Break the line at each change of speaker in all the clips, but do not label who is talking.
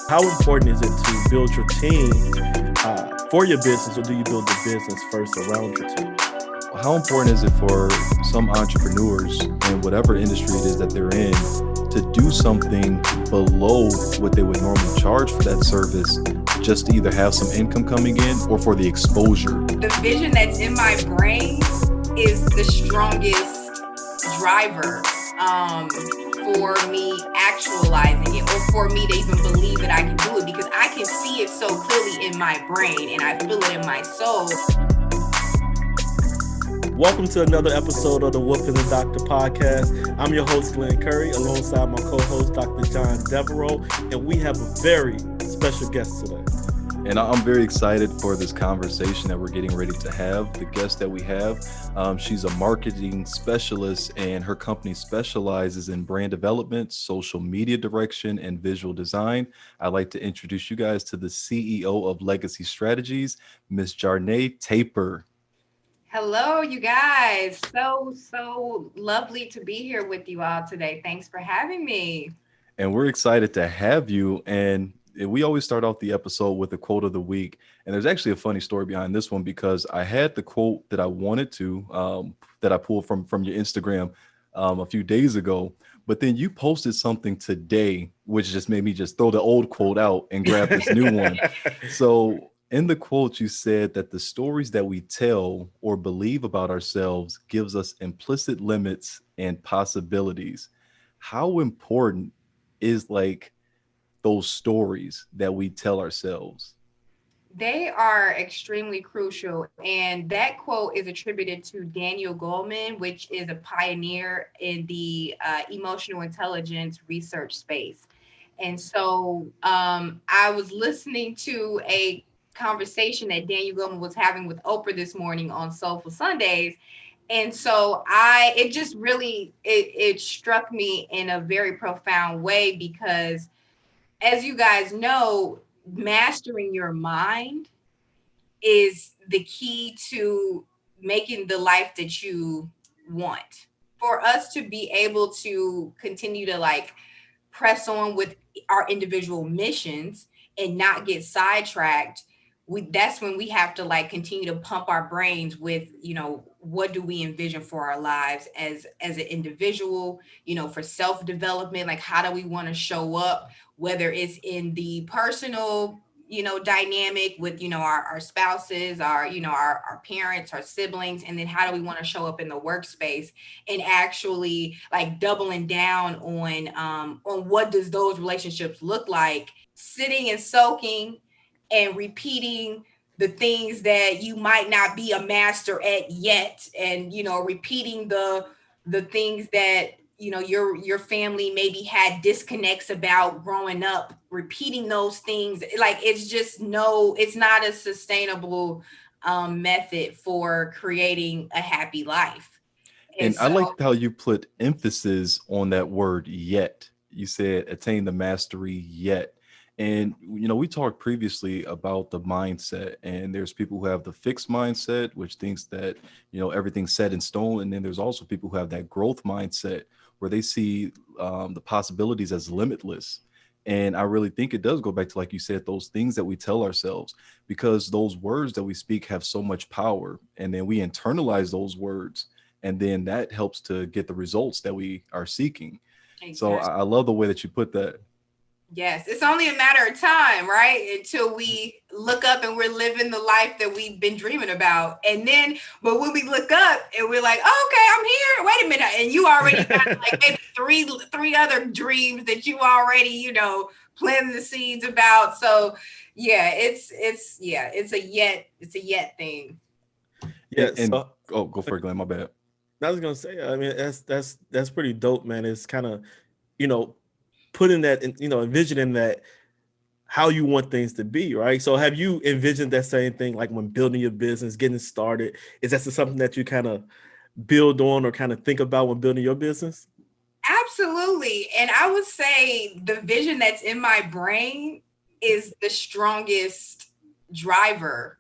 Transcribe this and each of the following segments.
How important is it to build your team for your business, or do you build the business first around your team?
How important is it for some entrepreneurs in whatever industry it is that they're in to do something below what they would normally charge for that service just to either have some income coming in or for the exposure?
The vision that's in my brain is the strongest driver for me actualizing it, or for me to even believe that I can do it, because I can see it so clearly in my brain and I feel it in my soul.
Welcome to another episode of the Whoopin' the Doctor podcast. I'm your host, Glenn Curry, alongside my co-host, Dr. John Devereaux, and we have a very special guest today.
And I'm very excited for this conversation that we're getting ready to have. The guest that we have, she's a marketing specialist, and her company specializes in brand development, social media direction, and visual design. I'd like to introduce you guys to the CEO of Legacy Strategies, Ms. Jarnay Taper.
Hello, you guys. So lovely to be here with you all today. Thanks for having me.
And we're excited to have you. And we always start off the episode with a quote of the week. And there's actually a funny story behind this one, because I had the quote that I wanted to, that I pulled from your Instagram a few days ago. But then you posted something today, which just made me just throw the old quote out and grab this new one. So in the quote, you said that the stories that we tell or believe about ourselves gives us implicit limits and possibilities. How important is those stories that we tell ourselves?
They are extremely crucial. And that quote is attributed to Daniel Goleman, which is a pioneer in the emotional intelligence research space. And so I was listening to a conversation that Daniel Goleman was having with Oprah this morning on Soulful Sundays. And so it just really, it struck me in a very profound way, because as you guys know, mastering your mind is the key to making the life that you want. For us to be able to continue to press on with our individual missions and not get sidetracked, that's when we have to continue to pump our brains with, what do we envision for our lives as an individual, for self-development, how do we want to show up, whether it's in the personal, dynamic with, our spouses, our parents, our siblings, and then how do we want to show up in the workspace, and actually doubling down on what does those relationships look like, sitting and soaking and repeating the things that you might not be a master at yet, and repeating the things that your family maybe had disconnects about growing up, repeating those things. It's not a sustainable method for creating a happy life.
And I like how you put emphasis on that word yet. You said attain the mastery yet. And, we talked previously about the mindset, and there's people who have the fixed mindset, which thinks that, everything's set in stone. And then there's also people who have that growth mindset where they see the possibilities as limitless. And I really think it does go back to, like you said, those things that we tell ourselves, because those words that we speak have so much power, and then we internalize those words, and then that helps to get the results that we are seeking. Exactly. So I love the way that you put that.
Yes, it's only a matter of time, right? Until we look up and we're living the life that we've been dreaming about. And then, but when we look up and we're like, oh, okay, I'm here. Wait a minute. And you already got maybe three other dreams that you already, planting the seeds about. So yeah, it's a yet thing.
Yeah.
Go for it, Glenn. My bad.
I was gonna say, I mean, that's pretty dope, man. It's kind of, putting that in, envisioning that how you want things to be, right? So have you envisioned that same thing, like when building your business, getting started? Is that something that you kind of build on or kind of think about when building your business?
Absolutely. And I would say the vision that's in my brain is the strongest driver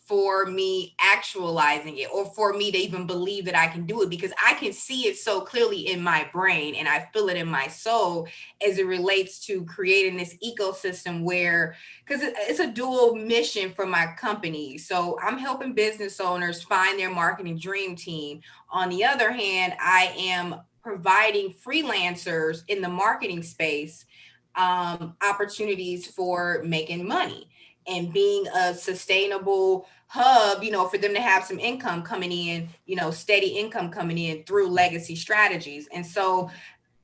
for me actualizing it, or for me to even believe that I can do it, because I can see it so clearly in my brain and I feel it in my soul as it relates to creating this ecosystem where, because it's a dual mission for my company. So I'm helping business owners find their marketing dream team. On the other hand, I am providing freelancers in the marketing space opportunities for making money and being a sustainable hub, for them to have some income coming in, steady income coming in through legacy strategies. And so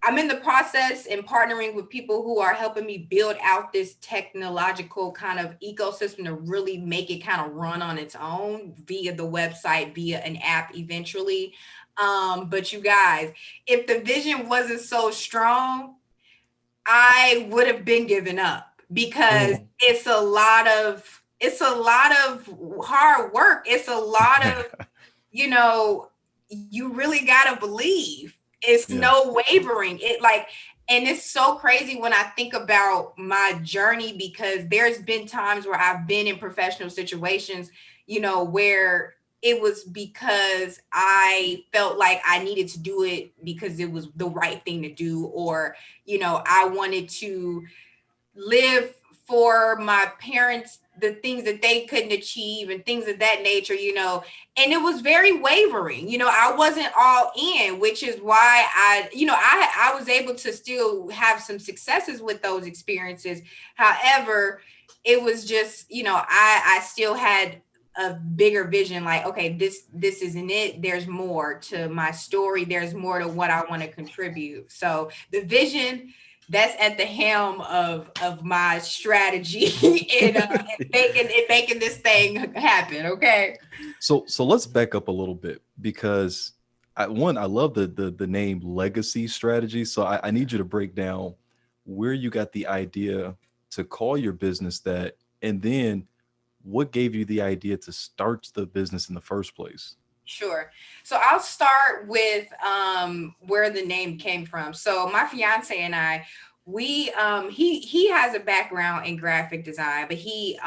I'm in the process and partnering with people who are helping me build out this technological kind of ecosystem to really make it kind of run on its own via the website, via an app eventually. But you guys, if the vision wasn't so strong, I would have been given up, because it's a lot of hard work. It's a lot of, you really got to believe. It's no wavering. And it's so crazy when I think about my journey, because there's been times where I've been in professional situations, where it was because I felt like I needed to do it because it was the right thing to do, or, I wanted to live for my parents, the things that they couldn't achieve and things of that nature, and it was very wavering. I wasn't all in, which is why I was able to still have some successes with those experiences. However, it was just, I still had a bigger vision, like, okay, this isn't it. There's more to my story. There's more to what I want to contribute. So the vision, that's at the helm of my strategy in making this thing happen. Okay.
So let's back up a little bit, because I love the name legacy strategy. So I need you to break down where you got the idea to call your business that, and then what gave you the idea to start the business in the first place.
Sure. So I'll start with where the name came from. So my fiance and I, he has a background in graphic design, but he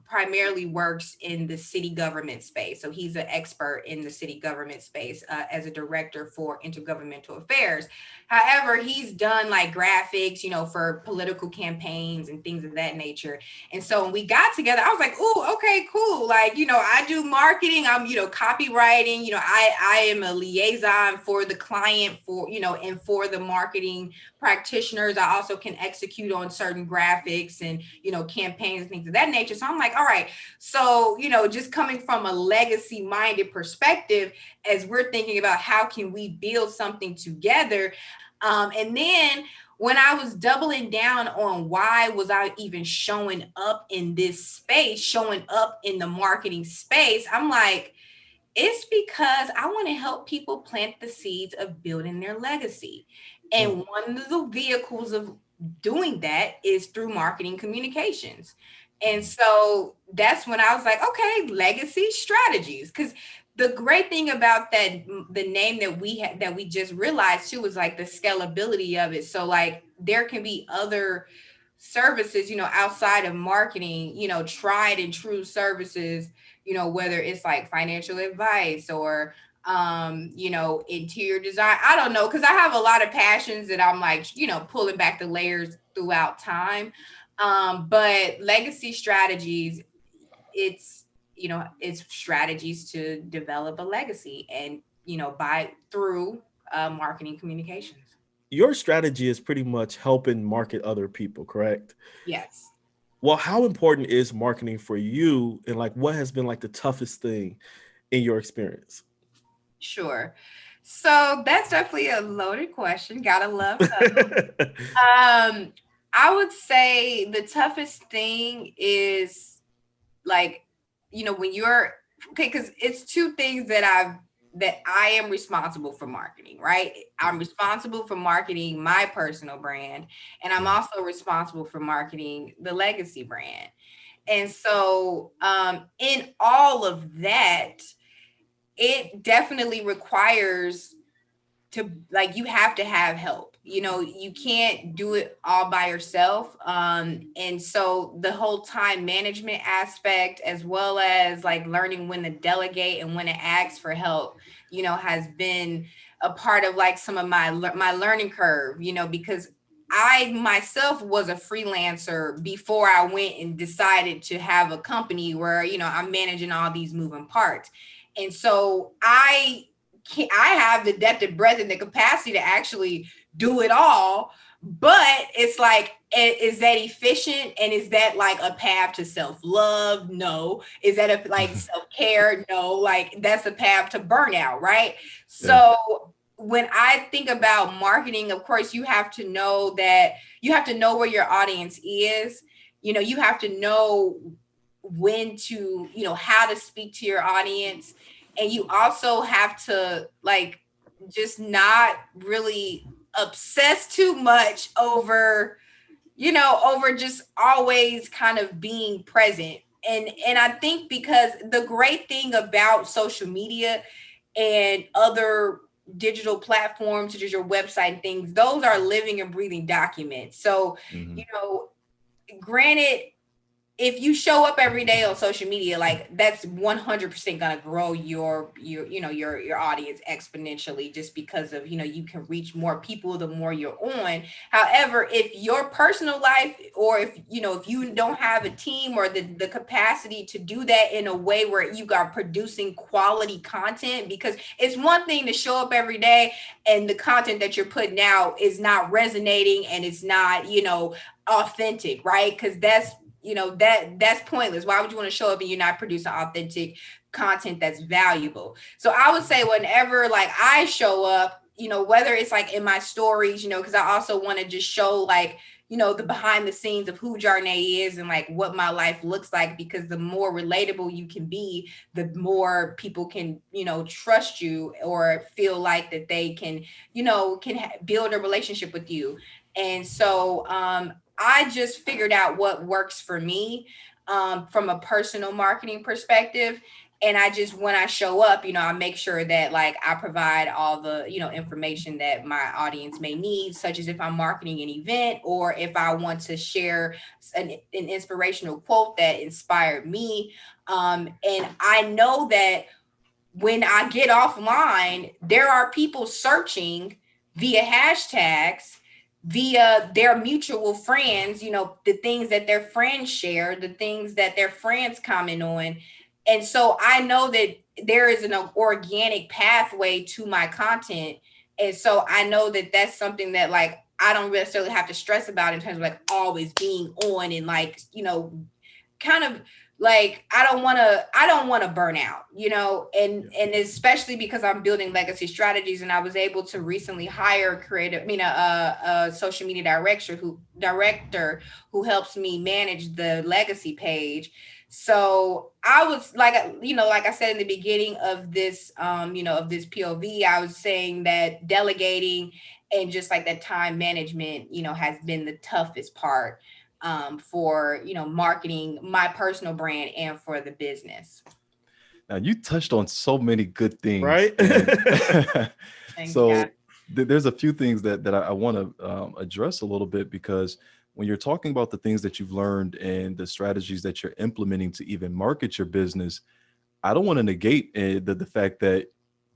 primarily works in the city government space. So he's an expert in the city government space as a director for intergovernmental affairs. However, he's done like graphics, for political campaigns and things of that nature. And so when we got together, I was like, oh, okay, cool. Like, I do marketing, I'm, copywriting, I am a liaison for the client, for, and for the marketing practitioners. I also can execute on certain graphics and, campaigns and things of that nature. So I'm like, all right. So, just coming from a legacy minded perspective, as we're thinking about how can we build something together. And then when I was doubling down on why was I even showing up in this space, showing up in the marketing space, I'm like, it's because I want to help people plant the seeds of building their legacy. And one of the vehicles of doing that is through marketing communications. And so that's when I was like, okay, legacy strategies. Because the great thing about that, the name that we just realized too, was like the scalability of it. So like there can be other services, outside of marketing, tried and true services, whether it's like financial advice or interior design. I don't know, because I have a lot of passions that I'm like, pulling back the layers throughout time. But legacy strategies, it's strategies to develop a legacy and, through marketing communications.
Your strategy is pretty much helping market other people, correct?
Yes.
Well, how important is marketing for you, and like what has been like the toughest thing in your experience?
Sure. So that's definitely a loaded question. Gotta love I would say the toughest thing is like, when you're okay, because it's two things that I am responsible for marketing, right? I'm responsible for marketing my personal brand, and I'm also responsible for marketing the legacy brand. And so in all of that, it definitely requires to, like, you have to have help. you can't do it all by yourself. And so the whole time management aspect, as well as like learning when to delegate and when to ask for help, has been a part of like some of my learning curve, because I myself was a freelancer before I went and decided to have a company where, I'm managing all these moving parts. And so I have the depth and breadth and the capacity to actually do it all. But it's like, is that efficient? And is that like a path to self-love? No. Is that a like self-care? No. Like that's a path to burnout, right?
Yeah.
So when I think about marketing, of course, you have to know where your audience is. You have to know when to, how to speak to your audience. And you also have to like just not really obsess too much over just always kind of being present. And I think because the great thing about social media and other digital platforms such as your website and things, those are living and breathing documents. So,
Mhm.
Granted, if you show up every day on social media, like that's 100% going to grow your audience exponentially, just because of, you can reach more people the more you're on. However, if your personal life, or if you don't have a team or the capacity to do that in a way where you are producing quality content, because it's one thing to show up every day and the content that you're putting out is not resonating and it's not, authentic, right? Because that's pointless. Why would you want to show up and you're not producing authentic content that's valuable? So I would say whenever like I show up, whether it's like in my stories, because I also want to just show like, the behind the scenes of who Jarnay is and like what my life looks like, because the more relatable you can be, the more people can, trust you or feel like that they can, build a relationship with you. And so I just figured out what works for me from a personal marketing perspective. And I just, when I show up, I make sure that like I provide all the, information that my audience may need, such as if I'm marketing an event or if I want to share an inspirational quote that inspired me. And I know that when I get offline, there are people searching via hashtags, via their mutual friends, the things that their friends share, the things that their friends comment on. And so I know that there is an organic pathway to my content. And so I know that that's something that like I don't necessarily have to stress about in terms of like always being on and like, kind of like I don't want to burn out, and especially because I'm building legacy strategies, and I was able to recently hire a social media director who helps me manage the legacy page. So I was like, like I said in the beginning of this, of this POV, I was saying that delegating and just like that time management, has been the toughest part for marketing my personal brand and for the business.
Now you touched on so many good things,
Right.
and
Thanks,
so
God.
there's a few things that I want to address a little bit, because when you're talking about the things that you've learned and the strategies that you're implementing to even market your business, I don't want to negate the fact that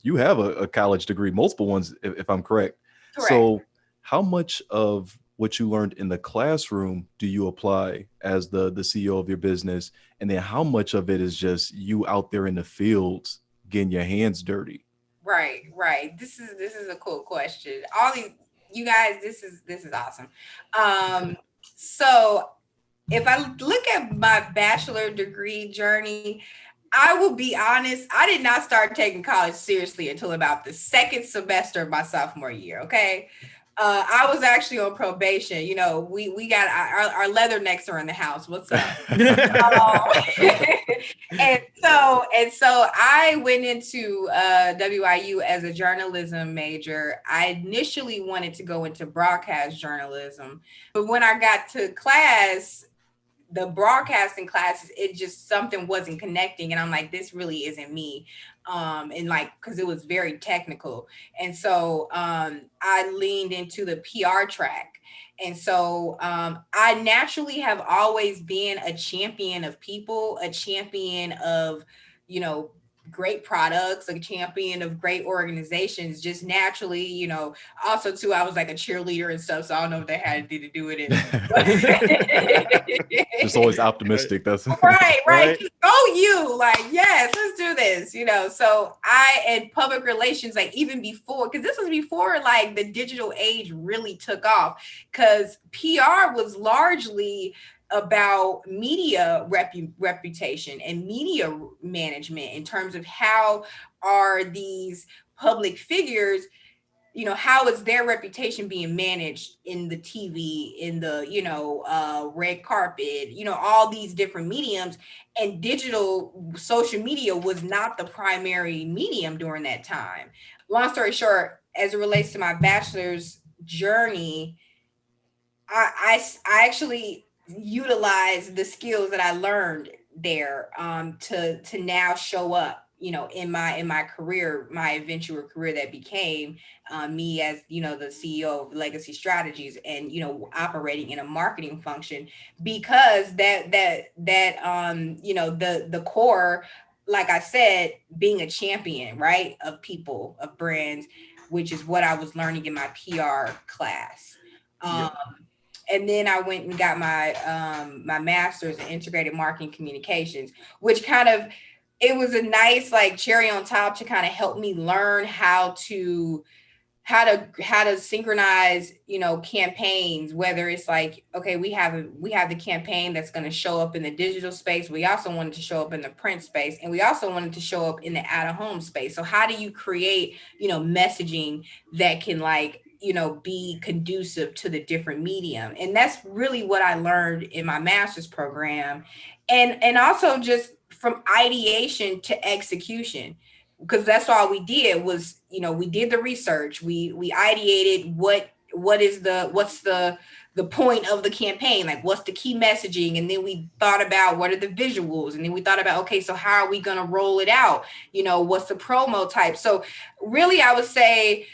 you have a college degree, multiple ones, if I'm correct.
Correct.
So how much of what you learned in the classroom do you apply as the CEO of your business? And then how much of it is just you out there in the fields getting your hands dirty?
Right. This is a cool question. All these, you guys, this is awesome. So if I look at my bachelor degree journey, I will be honest, I did not start taking college seriously until about the second semester of my sophomore year. Okay. I was actually on probation. We got our leathernecks are in the house. What's up? And so I went into WIU as a journalism major. I initially wanted to go into broadcast journalism, but when I got to class, the broadcasting classes, it just something wasn't connecting, and I'm like, this really isn't me. And like, because it was very technical, and so I leaned into the PR track. And so I naturally have always been a champion of people, a champion of, you know, great products, a champion of great organizations, just naturally, you know. Also too, I was like a cheerleader and stuff, so I don't know if that had to do with it.
Just always optimistic. That's
right.
Right.
Oh, you like, yes, let's do this, you know. So I, and public relations, like even before, because this was before like the digital age really took off, because PR was largely about media reputation and media management, in terms of how are these public figures, you know, how is their reputation being managed in the TV, in the, you know, red carpet, you know, all these different mediums. And digital social media was not the primary medium during that time. Long story short, as it relates to my bachelor's journey, I actually utilize the skills that I learned there, to now show up, you know, in my career, my eventual career that became me as, you know, the CEO of Legacy Strategies, and, you know, operating in a marketing function, because you know, the core, like I said, being a champion, right, of people, of brands, which is what I was learning in my PR class. Um,
Yep.
and then I went and got my my master's in integrated marketing communications, which kind of, it was a nice like cherry on top to kind of help me learn how to synchronize, you know, campaigns, whether it's like, okay, we have the campaign that's going to show up in the digital space. We also wanted to show up in the print space, and we also wanted to show up in the out of home space. So how do you create, you know, messaging that can, like, you know, be conducive to the different medium? And that's really what I learned in my master's program. And also just from ideation to execution, because that's all we did was, you know, we did the research, we ideated what's the point of the campaign, like what's the key messaging, and then we thought about what are the visuals, and then we thought about, okay, so how are we going to roll it out, you know, what's the promo type. So really, I would say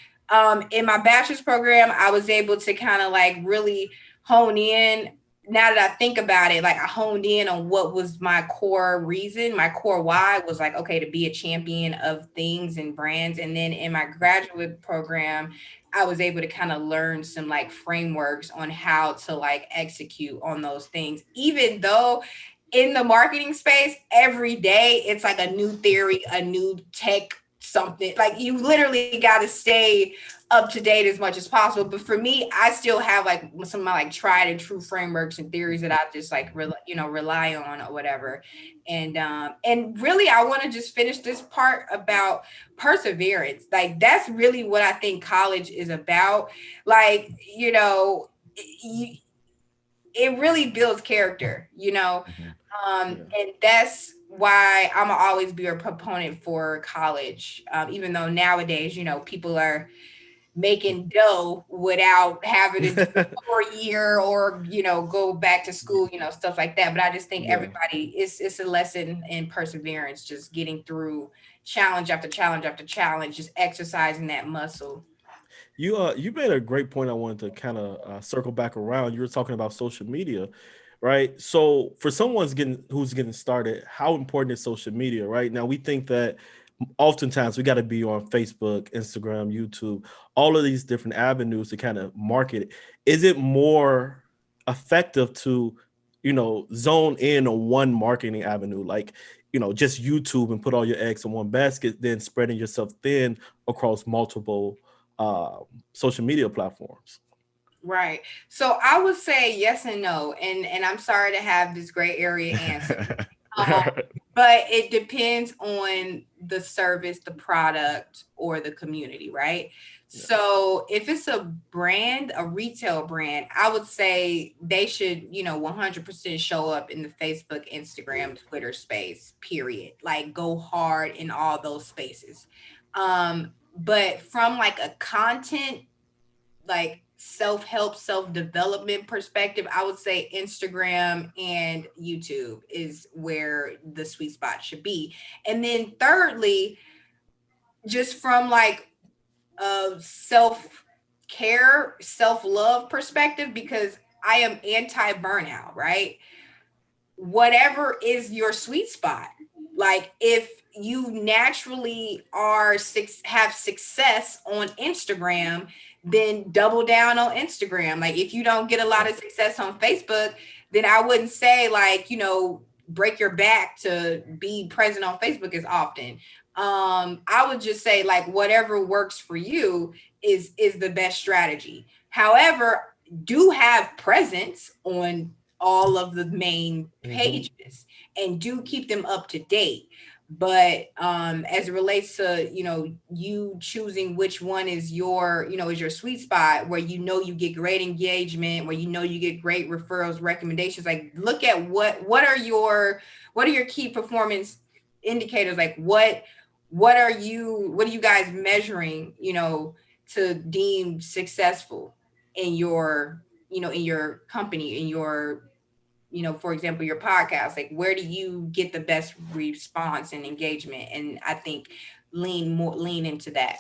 in my bachelor's program, I was able to kind of like really hone in. Now that I think about it, like I honed in on what was my core reason, my core why was like, okay, to be a champion of things and brands. And then in my graduate program, I was able to kind of learn some like frameworks on how to like execute on those things, even though in the marketing space, every day it's like a new theory, a new tech, something like you literally got to stay up to date as much as possible. But for me, I still have like some of my like tried and true frameworks and theories that I just like rely on or whatever. And really, I want to just finish this part about perseverance. Like that's really what I think college is about. Like, you know, it really builds character, you know.
Mhm.
And that's why I'm gonna always be a proponent for college, even though nowadays, you know, people are making dough without having to do
Yeah.
it for a year or, you know, go back to school, you know, stuff like that. But I just think
Yeah.
everybody, it's a lesson in perseverance, just getting through challenge after challenge after challenge, just exercising that muscle.
You made a great point. I wanted to kind of circle back around. You were talking about social media, right? So for someone's getting who's getting started, how important is social media? Right now, we think that oftentimes we got to be on Facebook, Instagram, YouTube, all of these different avenues to kind of market it. Is it more effective to, zone in on one marketing avenue, like, just YouTube and put all your eggs in one basket, then spreading yourself thin across multiple uh, social media platforms?
Right. So I would say yes and no. And I'm sorry to have this gray area answer. Um, but it depends on the service, the product, or the community, right?
Yeah.
So if it's a brand, a retail brand, I would say they should, 100% show up in the Facebook, Instagram, Twitter space, period. Like go hard in all those spaces. But from like a content, like self-help, self-development perspective, I would say Instagram and YouTube is where the sweet spot should be. And then thirdly, just from like a self-care, self-love perspective, because I am anti-burnout, right? Whatever is your sweet spot. Like if you naturally have success on Instagram, then double down on Instagram. Like if you don't get a lot of success on Facebook, then I wouldn't say like, break your back to be present on Facebook as often. I would just say like whatever works for you is the best strategy. However, do have presence on all of the main pages and do keep them up to date. But as it relates to you choosing which one is is your sweet spot, where you get great engagement, where you get great referrals, recommendations, like look at what are your key performance indicators, like what are you guys measuring to deem successful in your in your company, in your for example, your podcast, like where do you get the best response and engagement? And I think lean into that.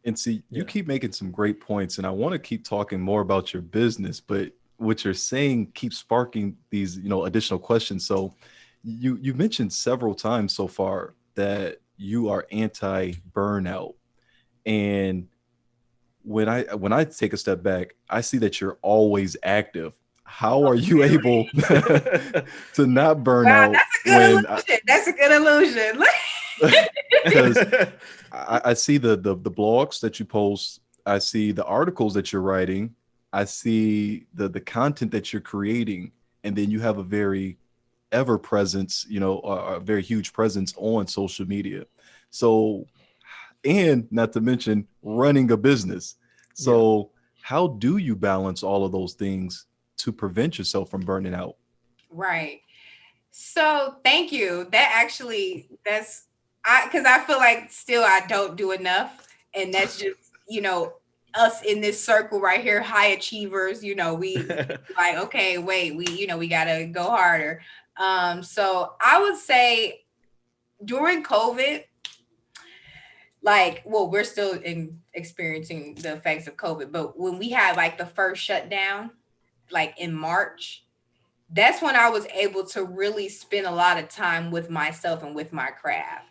And see, you
Yeah.
keep making some great points, and I want to keep talking more about your business, but what you're saying keeps sparking these, additional questions. So you mentioned several times so far that you are anti-burnout. And when I take a step back, I see that you're always active. How are you able to not burn
Wow,
out
that's a good
when
illusion. That's a good illusion.
because I see the blogs that you post, I see the articles that you're writing, I see the content that you're creating, and then you have a very ever presence, a very huge presence on social media. So, and not to mention running a business. So, how do you balance all of those things to prevent yourself from burning out?
Right. So thank you. That's because I feel like still I don't do enough. And that's just, us in this circle right here, high achievers, we like, okay, wait, we gotta go harder. So I would say during COVID, like, well, we're still experiencing the effects of COVID, but when we had like the first shutdown, like in March, that's when I was able to really spend a lot of time with myself and with my craft.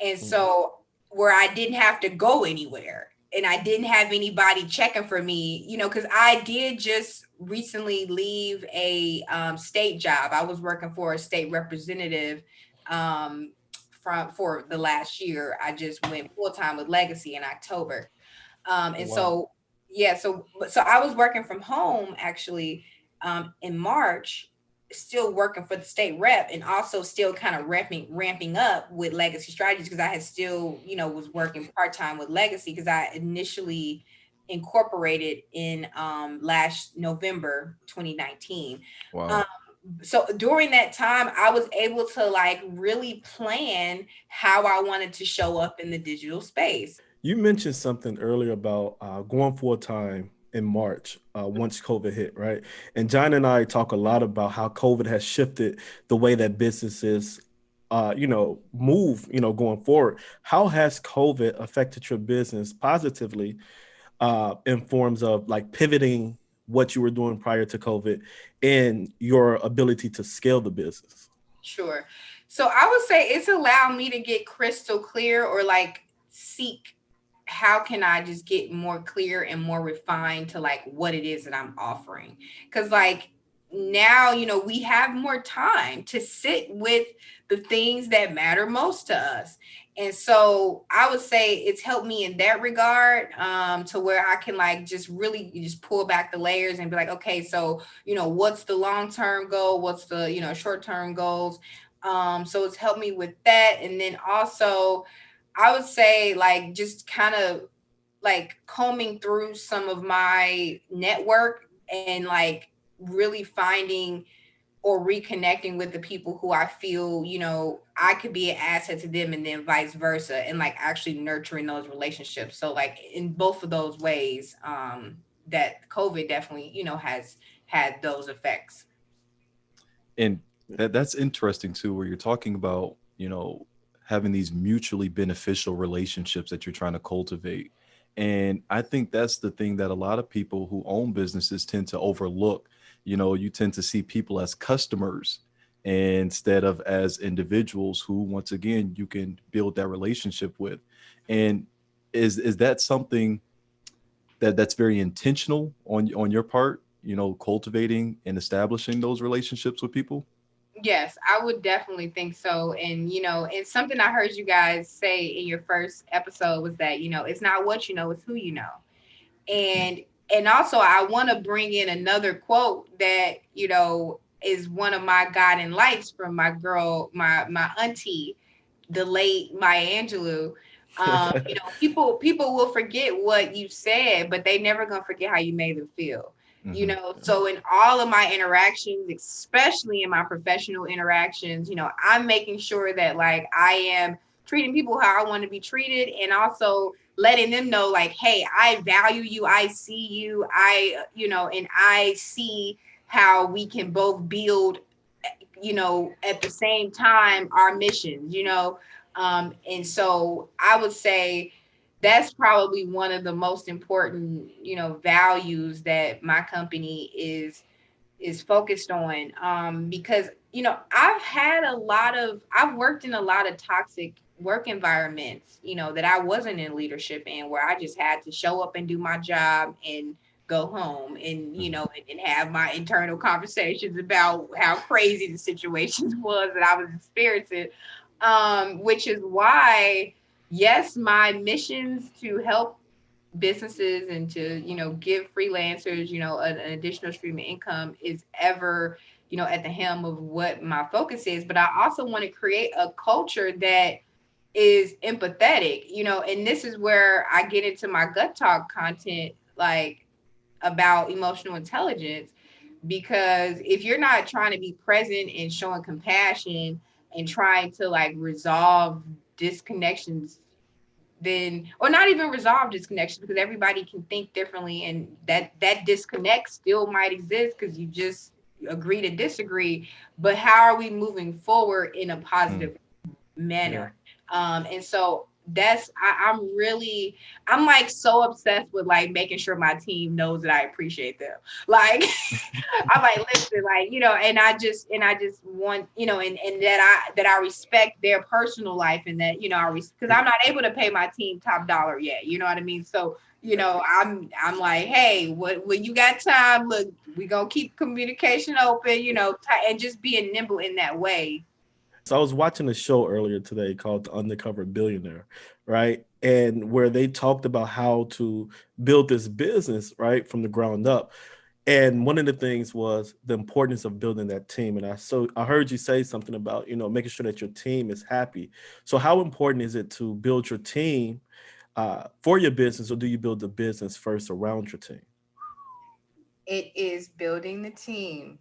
And so where I didn't have to go anywhere and I didn't have anybody checking for me, because I did just recently leave a state job. I was working for a state representative um, for the last year. I just went full time with Legacy in October. And
Wow.
so, yeah, so I was working from home actually in March, still working for the state rep and also still kind of ramping up with Legacy Strategies, because I had still, was working part-time with Legacy because I initially incorporated in last November 2019.
Wow.
Um, so during that time, I was able to like really plan how I wanted to show up in the digital space.
You mentioned something earlier about going full time in March once COVID hit, right? And John and I talk a lot about how COVID has shifted the way that businesses, move, going forward. How has COVID affected your business positively in forms of like pivoting what you were doing prior to COVID and your ability to scale the business?
Sure. So I would say it's allowed me to get crystal clear, or like seek how can I just get more clear and more refined to like what it is that I'm offering. Cause like now, we have more time to sit with the things that matter most to us. And so I would say it's helped me in that regard, to where I can like just really just pull back the layers and be like, okay, so, what's the long-term goal? What's the, short-term goals? So it's helped me with that. And then also I would say like just kind of like combing through some of my network and like really finding or reconnecting with the people who I feel, I could be an asset to them, and then vice versa, and like actually nurturing those relationships. So like in both of those ways, that COVID definitely, has had those effects.
And that's interesting too, where you're talking about, having these mutually beneficial relationships that you're trying to cultivate. And I think that's the thing that a lot of people who own businesses tend to overlook. You tend to see people as customers instead of as individuals who, once again, you can build that relationship with. And is that something that's very intentional on your part, cultivating and establishing those relationships with people?
Yes, I would definitely think so. And, and something I heard you guys say in your first episode was that, it's not what you know, it's who you know. And also I want to bring in another quote that, is one of my guiding lights from my girl, my auntie, the late Maya Angelou. People will forget what you said, but they never gonna forget how you made them feel.
Hmm.
So in all of my interactions, especially in my professional interactions, I'm making sure that like I am treating people how I want to be treated, and also letting them know like, hey, I value you, I see you, and I see how we can both build, at the same time our missions, and so I would say that's probably one of the most important, values that my company is focused on. Because, I've worked in a lot of toxic work environments, that I wasn't in leadership in, where I just had to show up and do my job and go home and, and have my internal conversations about how crazy the situations was that I was experiencing. Which is why, yes, my missions to help businesses and to, give freelancers, an additional stream of income is ever, at the helm of what my focus is. But I also want to create a culture that is empathetic, and this is where I get into my gut talk content, like about emotional intelligence. Because if you're not trying to be present and showing compassion and trying to like resolve disconnections, then, or not even resolve disconnection, because everybody can think differently, and that disconnect still might exist because you just agree to disagree. But how are we moving forward in a
Mm.
positive
Yeah.
manner? And so I'm like so obsessed with like making sure my team knows that I appreciate them. Like I'm like, listen, like, and I just want, and that I respect their personal life, and that, because I'm not able to pay my team top dollar yet. You know what I mean? So, I'm like, hey, when you got time, look, we gonna keep communication open, and just being nimble in that way.
So I was watching a show earlier today called The Undercover Billionaire, right? And where they talked about how to build this business, right, from the ground up. And one of the things was the importance of building that team. And I heard you say something about, making sure that your team is happy. So how important is it to build your team for your business, or do you build the business first around your team?
It is building the team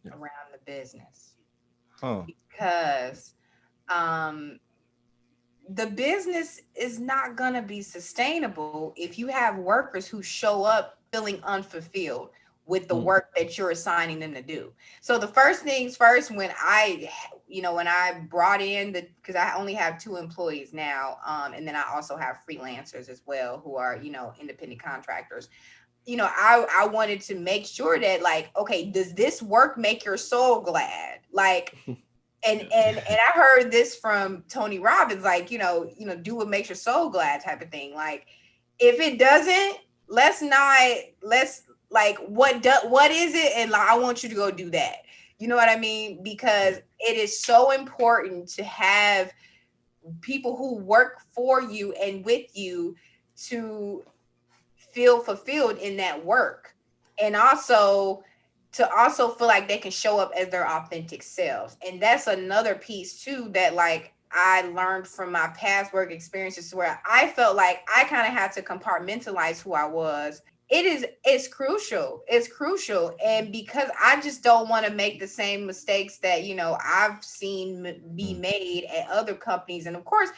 Yeah.
around the business,
Huh.
because um the business is not going to be sustainable if you have workers who show up feeling unfulfilled with the
Mm.
work that you're assigning them to do. So the first things first, when I brought in because I only have 2 employees now, and then I also have freelancers as well who are, independent contractors. I wanted to make sure that, like, okay, does this work make your soul glad? Like, and
Yeah.
and I heard this from Tony Robbins, like, do what makes your soul glad type of thing. Like, if it doesn't, let's like, what is it? And like, I want you to go do that. You know what I mean? Because it is so important to have people who work for you and with you to feel fulfilled in that work, and also to also feel like they can show up as their authentic selves. And that's another piece too, that like I learned from my past work experiences, where I felt like I kind of had to compartmentalize who I was. It's crucial, and because I just don't want to make the same mistakes that I've seen be made at other companies. And of course,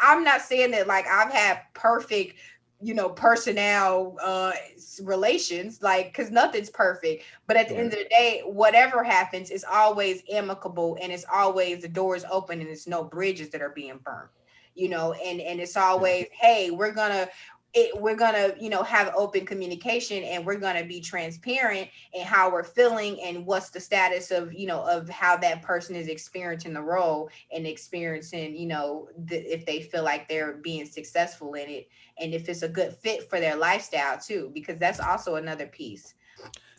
I'm not saying that like I've had perfect personnel relations, like, because nothing's perfect, but at the end of the day, whatever happens is always amicable, and it's always the doors open, and it's no bridges that are being burnt, and it's always, hey, we're gonna have open communication, and we're gonna be transparent in how we're feeling and what's the status of of how that person is experiencing the role, and experiencing if they feel like they're being successful in it, and if it's a good fit for their lifestyle too, because that's also another piece.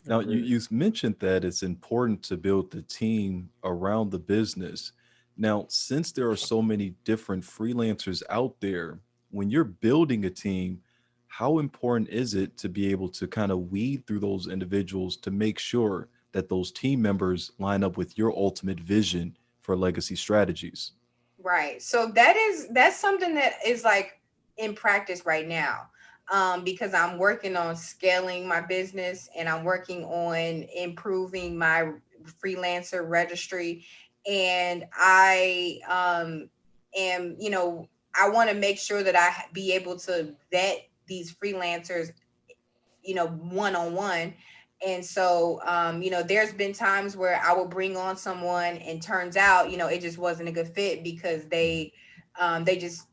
Now, you mentioned that it's important to build the team around the business. Now, since there are so many different freelancers out there, when you're building a team, how important is it to be able to kind of weed through those individuals to make sure that those team members line up with your ultimate vision for legacy strategies?
Right. So that's something that is like in practice right now. Because I'm working on scaling my business, and I'm working on improving my freelancer registry. And am, I want to make sure that be able to vet these freelancers, one on one. And so, there's been times where I will bring on someone, and turns out, it just wasn't a good fit, because they just,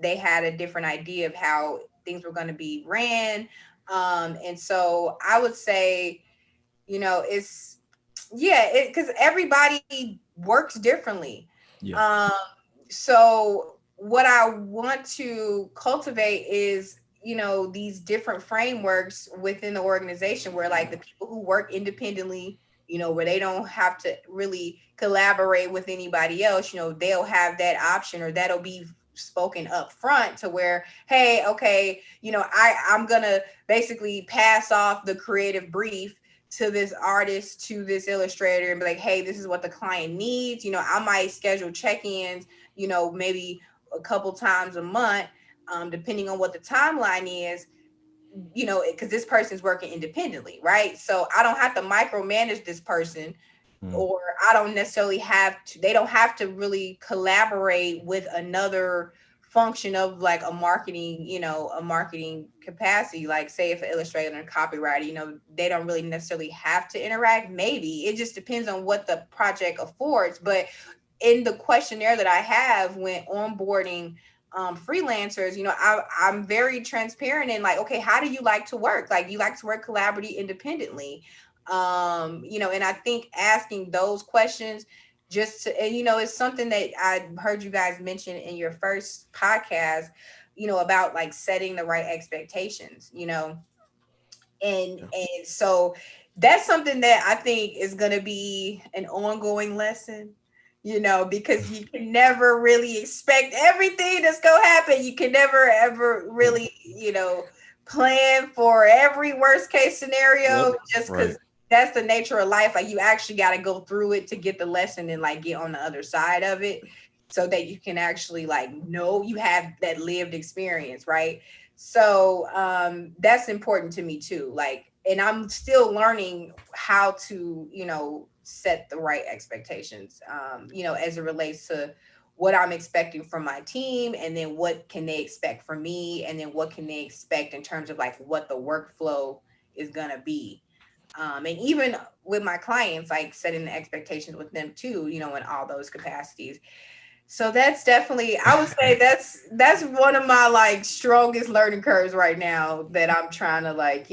they had a different idea of how things were going to be ran. And so I would say, it's, yeah, because everybody works differently.
Yeah.
Um, so what I want to cultivate is, these different frameworks within the organization, where like the people who work independently, where they don't have to really collaborate with anybody else, they'll have that option, or that'll be spoken up front, to where, hey, okay, I'm gonna basically pass off the creative brief to this artist, to this illustrator, and be like, hey, this is what the client needs. I might schedule check-ins, maybe a couple times a month, depending on what the timeline is, because this person's working independently, right? So I don't have to micromanage this person, or I don't necessarily they don't have to really collaborate with another function of like a marketing capacity. Like, say if an illustrator and copywriter, they don't really necessarily have to interact. Maybe it just depends on what the project affords. But in the questionnaire that I have when onboarding freelancers, I'm very transparent in like, okay, how do you like to work? Like, you like to work collaboratively, independently? And I think asking those questions, just to, and it's something that I heard you guys mention in your first podcast, about like setting the right expectations, and so that's something that I think is going to be an ongoing lesson, because you can never really expect everything that's going to happen. You can never ever really, plan for every worst case scenario, just because that's the nature of life. Like, you actually got to go through it to get the lesson, and like get on the other side of it, so that you can actually like know you have that lived experience, right? So that's important to me too. Like, and I'm still learning how to, set the right expectations, as it relates to what I'm expecting from my team, and then what can they expect from me, and then what can they expect in terms of like what the workflow is gonna be. And even with my clients, like setting the expectations with them too, in all those capacities. So that's definitely, I would say that's one of my like strongest learning curves right now, that I'm trying to like,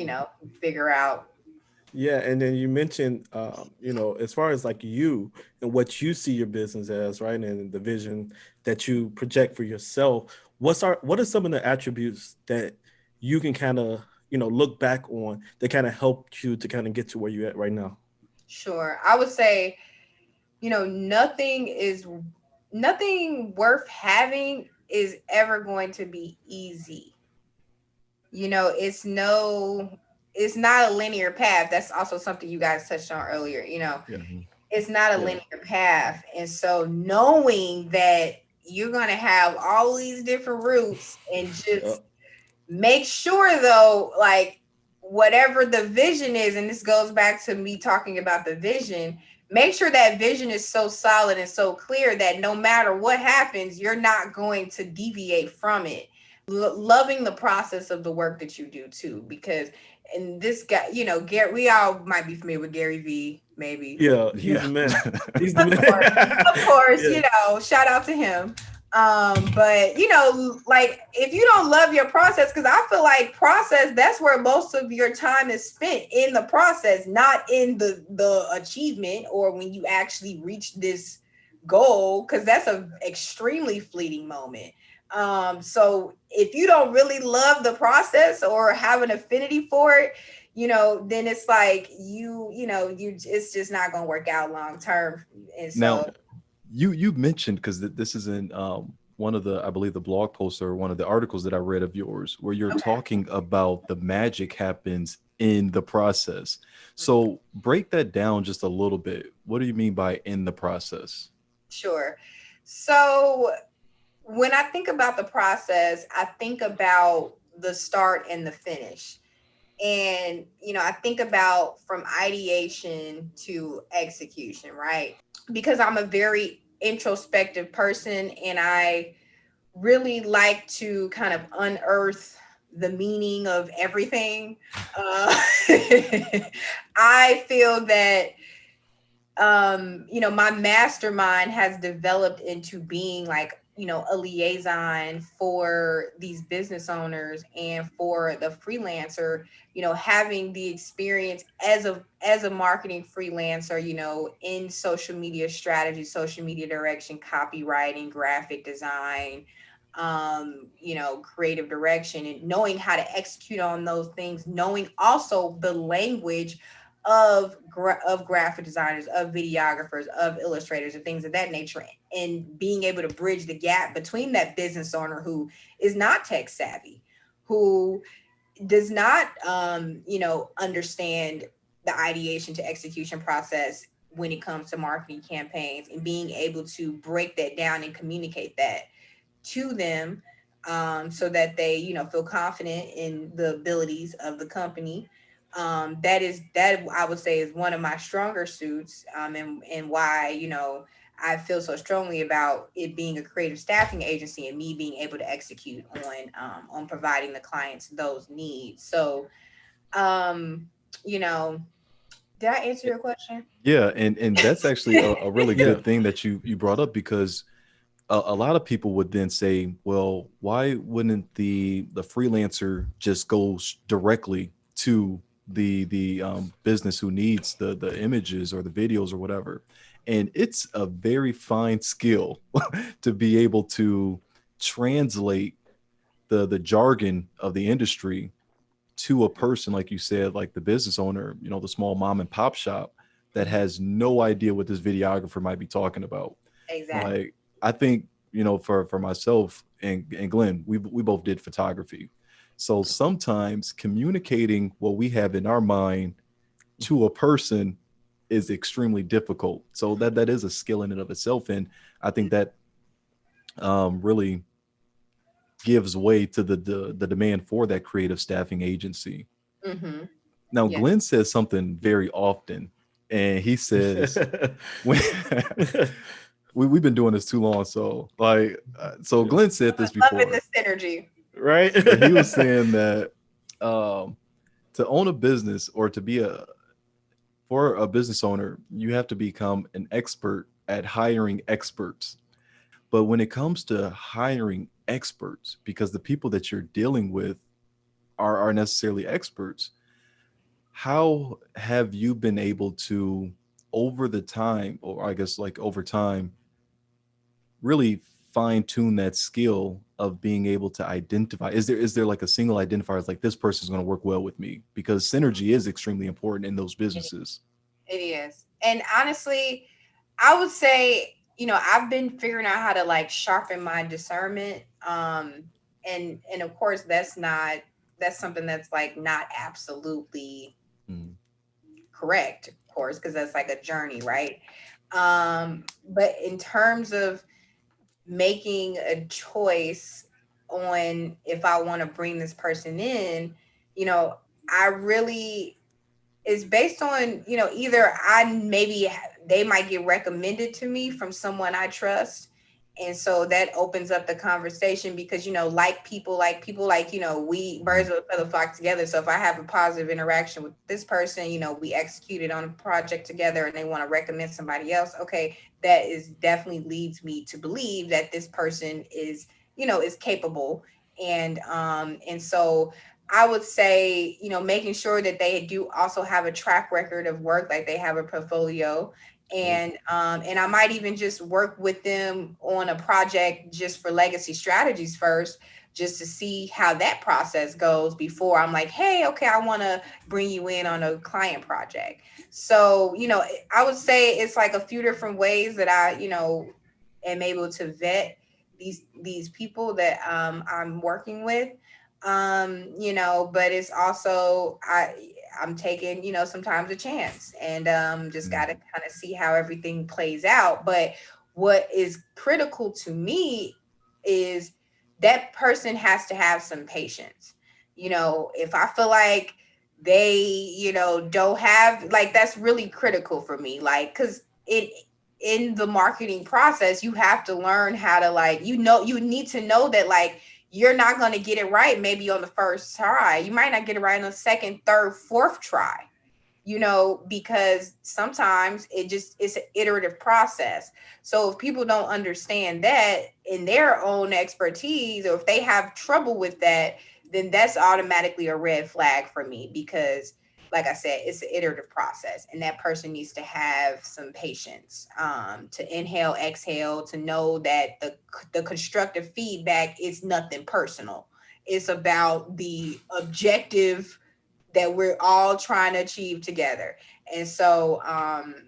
figure out.
Yeah, and then you mentioned, as far as like you and what you see your business as, right, and the vision that you project for yourself. What are some of the attributes that you can kind of, look back on that kind of helped you to kind of get to where you're at right now?
Sure. I would say, nothing worth having is ever going to be easy. It's not a linear path. That's also something you guys touched on earlier.
Yeah.
It's not a linear path. And so knowing that you're going to have all these different routes, and just make sure though, like, whatever the vision is, and this goes back to me talking about the vision, make sure that vision is so solid and so clear that no matter what happens, you're not going to deviate from it.
loving the process of the work that you do too, because and this guy, Gary, we all might be familiar with Gary V, maybe.
Yeah, he's the man. He's the
Of
man.
Of course,
Yeah.
shout out to him. But like if you don't love your process, because I feel like process, that's where most of your time is spent, in the process, not in the achievement or when you actually reach this goal, because that's a extremely fleeting moment. So if you don't really love the process or have an affinity for it, then it's like it's just not going to work out long term. And
Now,
so
you mentioned, because this is in one of the, I believe, the blog posts or one of the articles that I read of yours, where you're talking about the magic happens in the process. So break that down just a little bit. What do you mean by in the process?
sure. So when I think about the process, I think about the start and the finish. And, I think about from ideation to execution, right? Because I'm a very introspective person and I really like to kind of unearth the meaning of everything. I feel that my mastermind has developed into being like, a liaison for these business owners and for the freelancer, having the experience as a marketing freelancer, in social media strategy, social media direction, copywriting, graphic design, creative direction, and knowing how to execute on those things, knowing also the language of graphic designers, of videographers, of illustrators, and things of that nature, and being able to bridge the gap between that business owner who is not tech savvy, who does not understand the ideation to execution process when it comes to marketing campaigns, and being able to break that down and communicate that to them, so that they feel confident in the abilities of the company. That I would say is one of my stronger suits, and why I feel so strongly about it being a creative staffing agency and me being able to execute on providing the clients those needs. So you know did I answer your question?
Yeah, and that's actually a really
Yeah.
good thing that you brought up, because a lot of people would then say, well, why wouldn't the freelancer just go directly to the business who needs the images or the videos or whatever? And it's a very fine skill to be able to translate the jargon of the industry to a person, like you said, like the business owner, the small mom and pop shop that has no idea what this videographer might be talking about.
Exactly.
Like, I think, for myself and Glenn, we both did photography. So sometimes communicating what we have in our mind to a person is extremely difficult. So that is a skill in and of itself. And I think that really gives way to the demand for that creative staffing agency.
Mm-hmm.
Now,
Yeah.
Glenn says something very often, and he says, when we've been doing this too long. So so Glenn said this
Loving
before,
the synergy.
Right.
where he was saying that to own a business, or to be for a business owner, you have to become an expert at hiring experts. But when it comes to hiring experts, because the people that you're dealing with are necessarily experts, how have you been able to, over the time, or I guess like over time, really fine tune that skill of being able to identify? Is there like a single identifier, it's like this person's going to work well with me? Because synergy is extremely important in those businesses.
It is. And honestly, I would say, I've been figuring out how to like sharpen my discernment. And of course that's something that's like not absolutely
Mm.
correct, of course, because that's like a journey, right? But in terms of making a choice on if I want to bring this person in, I really is based on, either they might get recommended to me from someone I trust, And so that opens up the conversation because, like people, we birds of a feather flock together. So if I have a positive interaction with this person, we executed on a project together and they want to recommend somebody else. Okay, that is definitely leads me to believe that this person is, is capable. And so I would say, making sure that they do also have a track record of work, like they have a portfolio, and I might even just work with them on a project just for legacy strategies first, just to see how that process goes before I'm like, hey, okay, I want to bring you in on a client project. So I would say it's like a few different ways that I am able to vet these people that I'm working with. But it's also I'm taking, sometimes a chance, and just got to kind of see how everything plays out. But what is critical to me is that person has to have some patience. If I feel like they, don't have, like, that's really critical for me. Like, cause in the marketing process, you have to learn how to, like, you need to know that, like, you're not going to get it right maybe on the first try. You might not get it right on the second, third, fourth try, because sometimes it's an iterative process. So if people don't understand that in their own expertise, or if they have trouble with that, then that's automatically a red flag for me, because like I said, it's an iterative process, and that person needs to have some patience, to inhale, exhale, to know that the constructive feedback is nothing personal. It's about the objective that we're all trying to achieve together. And so,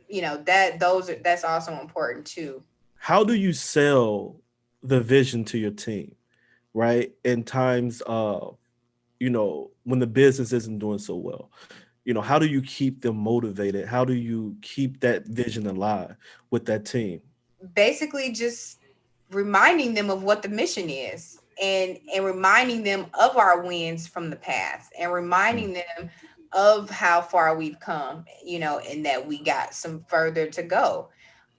that's also important too.
How do you sell the vision to your team, right? In times of, when the business isn't doing so well, how do you keep them motivated? How do you keep that vision alive with that team?
Basically, just reminding them of what the mission is, and reminding them of our wins from the past, and reminding them of how far we've come, and that we got some further to go.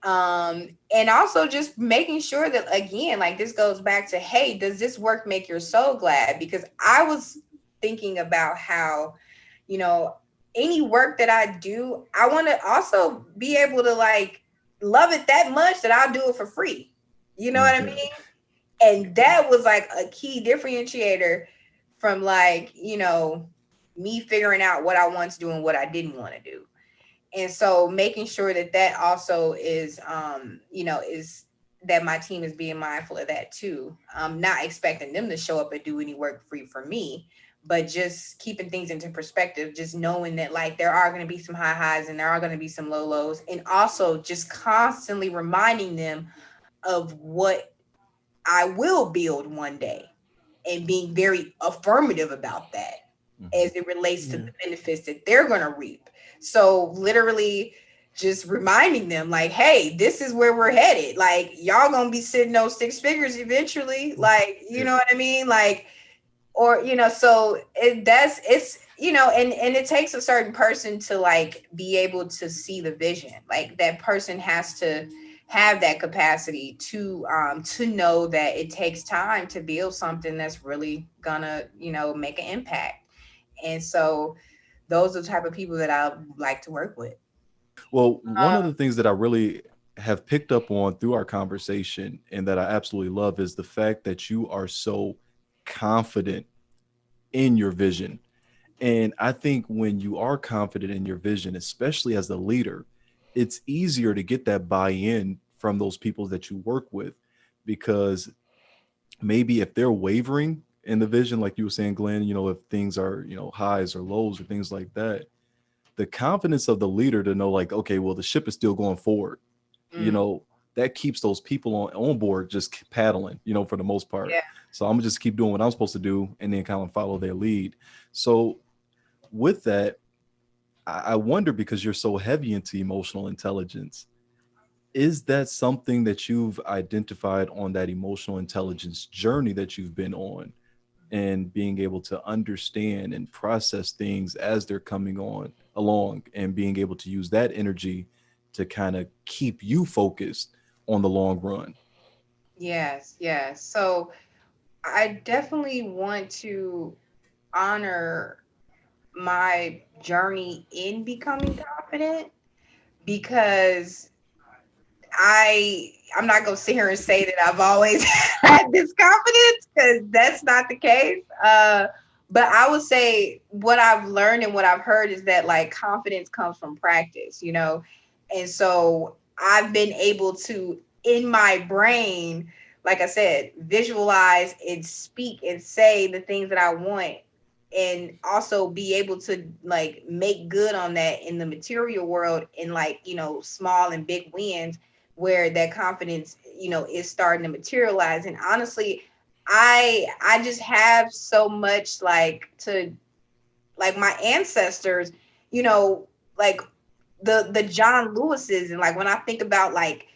And also just making sure that, again, like, this goes back to, hey, does this work make your soul glad? Because I was thinking about how, you know any work that I do, I want to also be able to, like, love it that much that I'll do it for free. You know what I mean? And that was like a key differentiator from, like, me figuring out what I want to do and what I didn't want to do. And so making sure that that also is, is that my team is being mindful of that too. Not expecting them to show up and do any work free for me, but just keeping things into perspective, just knowing that, like, there are going to be some high highs and there are going to be some low lows. And also just constantly reminding them of what I will build one day, and being very affirmative about that as it relates to the benefits that they're going to reap. So literally just reminding them, like, hey, this is where we're headed. Like, y'all going to be sitting on six figures eventually. Like, you know what I mean? Like, or, so and it takes a certain person to, like, be able to see the vision. Like, that person has to have that capacity to know that it takes time to build something that's really gonna, make an impact. And so those are the type of people that I like to work with.
Well, one of the things that I really have picked up on through our conversation and that I absolutely love is the fact that you are so confident in your vision. And I think when you are confident in your vision, especially as a leader, it's easier to get that buy-in from those people that you work with, because maybe if they're wavering in the vision, like you were saying, Glenn, if things are, highs or lows or things like that, the confidence of the leader to know, like, okay, well, the ship is still going forward, that keeps those people on board just paddling, for the most part.
Yeah.
So I'm gonna just keep doing what I'm supposed to do and then kind of follow their lead. So with that, I wonder, because you're so heavy into emotional intelligence, is that something that you've identified on that emotional intelligence journey that you've been on, and being able to understand and process things as they're coming on along, and being able to use that energy to kind of keep you focused on the long run?
Yes, yes. So I definitely want to honor my journey in becoming confident because I'm not gonna sit here and say that I've always had this confidence because that's not the case. But I would say what I've learned and what I've heard is that like confidence comes from practice, you know, and so I've been able to in my brain, like I said, visualize and speak and say the things that I want and also be able to like make good on that in the material world in like, you know, small and big wins where that confidence, you know, is starting to materialize. And honestly, I just have so much like to like my ancestors, you know, like the John Lewises, and like when I think about like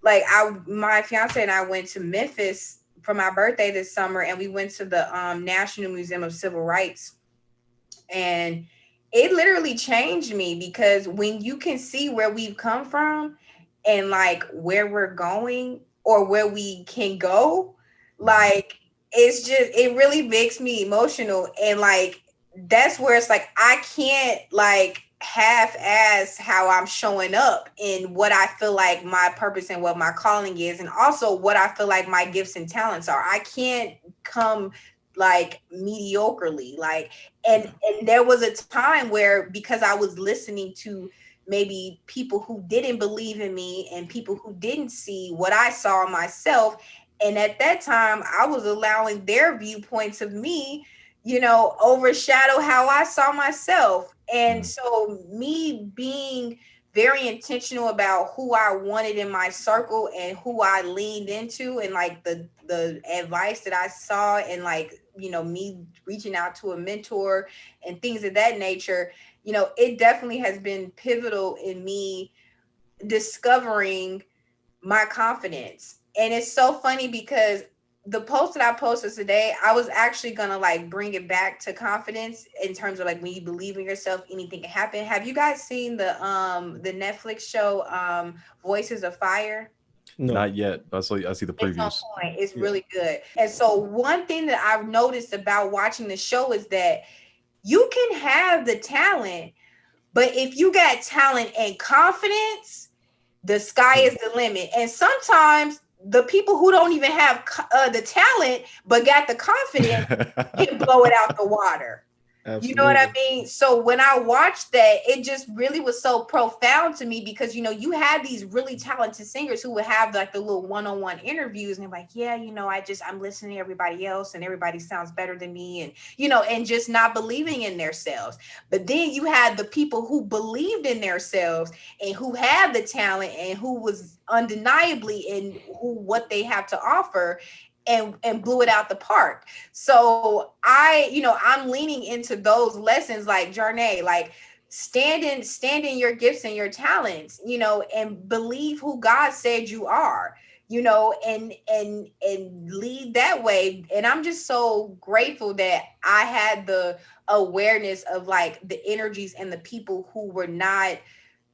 I my fiance and I went to Memphis for my birthday this summer, and we went to the National Museum of Civil Rights, and it literally changed me because when you can see where we've come from and like where we're going or where we can go, like it's just it really makes me emotional. And like that's where it's like I can't like half ass how I'm showing up in what I feel like my purpose and what my calling is, and also what I feel like my gifts and talents are. I can't come like mediocrely, like, and there was a time where because I was listening to maybe people who didn't believe in me and people who didn't see what I saw myself, and at that time I was allowing their viewpoints of me, you know, overshadow how I saw myself. And so me being very intentional about who I wanted in my circle and who I leaned into, and like the advice that I saw, and like, you know, me reaching out to a mentor and things of that nature, you know, it definitely has been pivotal in me discovering my confidence. And it's so funny because the post that I posted today, I was actually gonna like bring it back to confidence in terms of like when you believe in yourself, anything can happen. Have you guys seen the Netflix show Voices of Fire?
No.
Not yet. I see the
It's on
previews.
point. It's
Yeah.
really good. And so one thing that I've noticed about watching the show is that you can have the talent, but if you got talent and confidence, the sky is the limit. And sometimes the people who don't even have the talent but got the confidence can blow it out the water. You know what I
Absolutely.
mean? So when I watched that, it just really was so profound to me because, you know, you had these really talented singers who would have like the little one-on-one interviews and they're like, yeah, you know, I'm listening to everybody else and everybody sounds better than me. And, you know, and just not believing in themselves. But then you had the people who believed in themselves and who had the talent and who was undeniably in who what they have to offer, and blew it out the park. So you know, I'm leaning into those lessons like Jarnay, like stand in your gifts and your talents, you know, and believe who God said you are, you know, and lead that way. And I'm just so grateful that I had the awareness of like the energies and the people who were not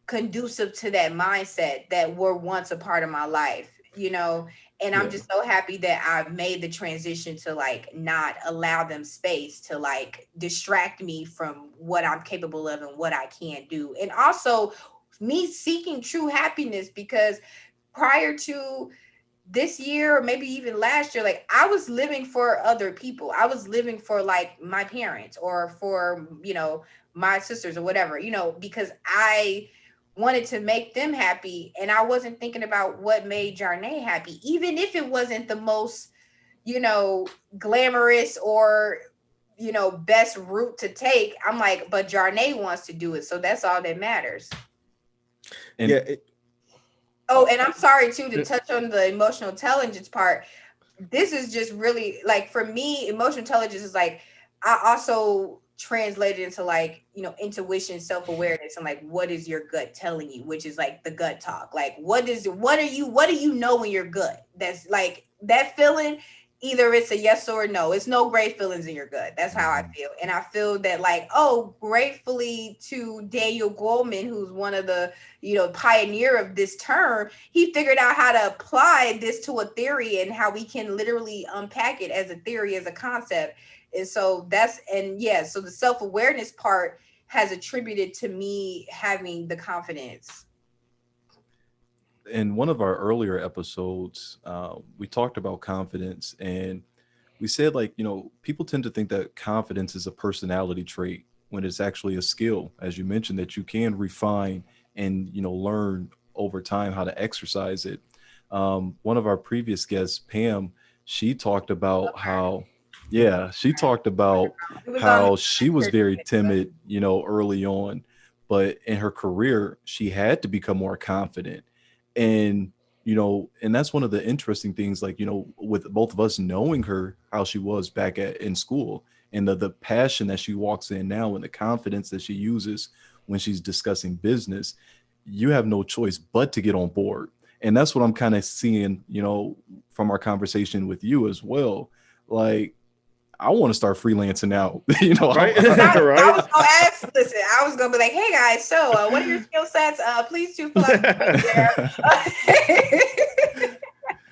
conducive to that mindset that were once a part of my life, you know. And I'm
Yeah.
just so happy that I've made the transition to like not allow them space to like distract me from what I'm capable of and what I can do. And also me seeking true happiness, because prior to this year or maybe even last year, like I was living for other people. I was living for like my parents or for, you know, my sisters or whatever, you know, because I wanted to make them happy and I wasn't thinking about what made Jarnay happy, even if it wasn't the most, you know, glamorous or, you know, best route to take. I'm like, but Jarnay wants to do it, so that's all that matters.
And
Yeah.
Oh, and I'm sorry too to
Yeah.
touch on the emotional intelligence part. This is just really like for me, emotional intelligence is like I also translated into like, you know, intuition, self-awareness, and like what is your gut telling you, which is like the gut talk. Like what do you know in your gut? That's like that feeling. either it's a yes or a no. It's no great feelings in your gut. That's how I feel. And I feel that like, oh, gratefully to Daniel Goleman, who's one of the, pioneer of this term, he figured out how to apply this to a theory and how we can literally unpack it as a theory, as a concept. And so so the self-awareness part has attributed to me having the confidence.
In one of our earlier episodes, we talked about confidence, and we said, like, people tend to think that confidence is a personality trait when it's actually a skill, as you mentioned, that you can refine and, learn over time how to exercise it. One of our previous guests, Pam, she talked about how, she talked about how she was very timid, early on, but in her career, she had to become more confident. And and that's one of the interesting things, like, with both of us knowing her, how she was back in school, and the passion that she walks in now, and the confidence that she uses when she's discussing business, you have no choice but to get on board. And that's what I'm kind of seeing, from our conversation with you as well. Like, I want to start freelancing out,
Right.
I
Right.
was gonna ask. Listen, I was gonna be like, "Hey guys, so what are your skill sets? Please do fill out the there."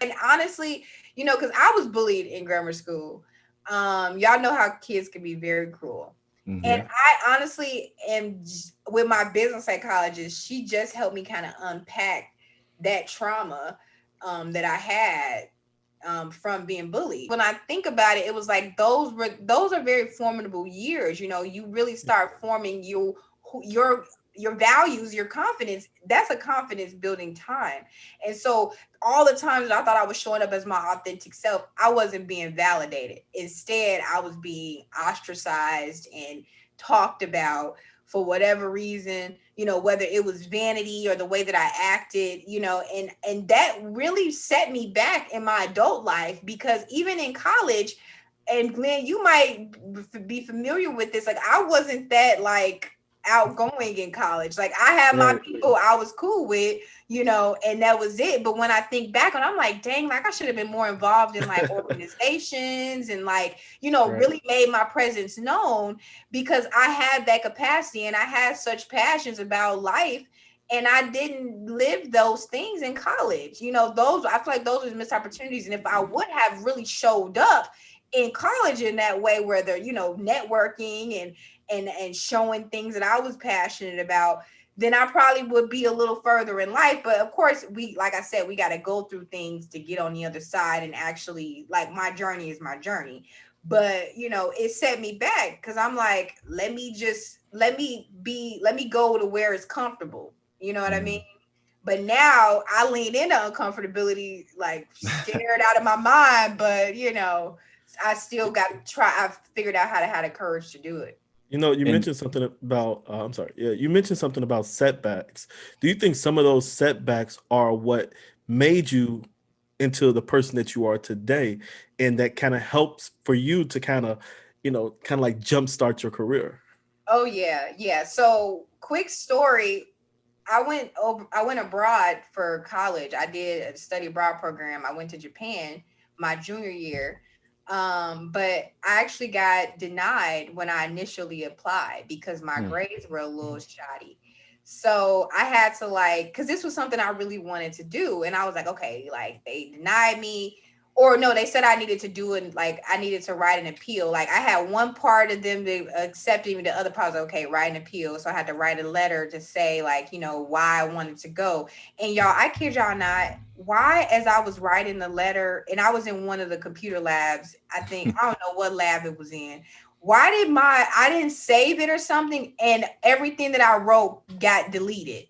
And honestly, because I was bullied in grammar school. Y'all know how kids can be very cruel.
Mhm.
And I honestly am with my business psychologist. She just helped me kind of unpack that trauma that I had from being bullied. When I think about it, it was like those are very formidable years. You really start forming your values, your confidence. That's a confidence building time. And so all the times that I thought I was showing up as my authentic self, I wasn't being validated. Instead, I was being ostracized and talked about for whatever reason, whether it was vanity or the way that I acted, and that really set me back in my adult life, because even in college, and Glenn, you might be familiar with this, like I wasn't that like outgoing in college. Like I had my
Right.
people I was cool with, and that was it. But when I think back on, I'm like, dang, like I should have been more involved in like organizations and like,
Right.
really made my presence known, because I had that capacity and I had such passions about life. And I didn't live those things in college. I feel like those are missed opportunities. And if I would have really showed up in college in that way, where they're, networking and showing things that I was passionate about, then I probably would be a little further in life. But of course, like I said, we got to go through things to get on the other side, and actually, like, my journey is my journey. But it set me back, because I'm like, let me go to where it's comfortable. You know what I mean? But now I lean into uncomfortability, like scared out of my mind. But I still got to try. I've figured out how to have the courage to do it.
You
And
mentioned something about, I'm sorry. Yeah, you mentioned something about setbacks. Do you think some of those setbacks are what made you into the person that you are today, and that kind of helps for you to kind of like jumpstart your career?
Oh yeah. So quick story. I went abroad for college. I did a study abroad program. I went to Japan my junior year. But I actually got denied when I initially applied, because my grades were a little shoddy. So I had to, like, because this was something I really wanted to do. And I was like, okay, like they denied me. Or no, they said I needed to do it, like I needed to write an appeal. Like I had one part of them to accepting me, the other part was okay, write an appeal. So I had to write a letter to say, like, why I wanted to go. And y'all, I kid y'all not, why, as I was writing the letter, and I was in one of the computer labs, I don't know what lab it was in. Why did I didn't save it or something, and everything that I wrote got deleted.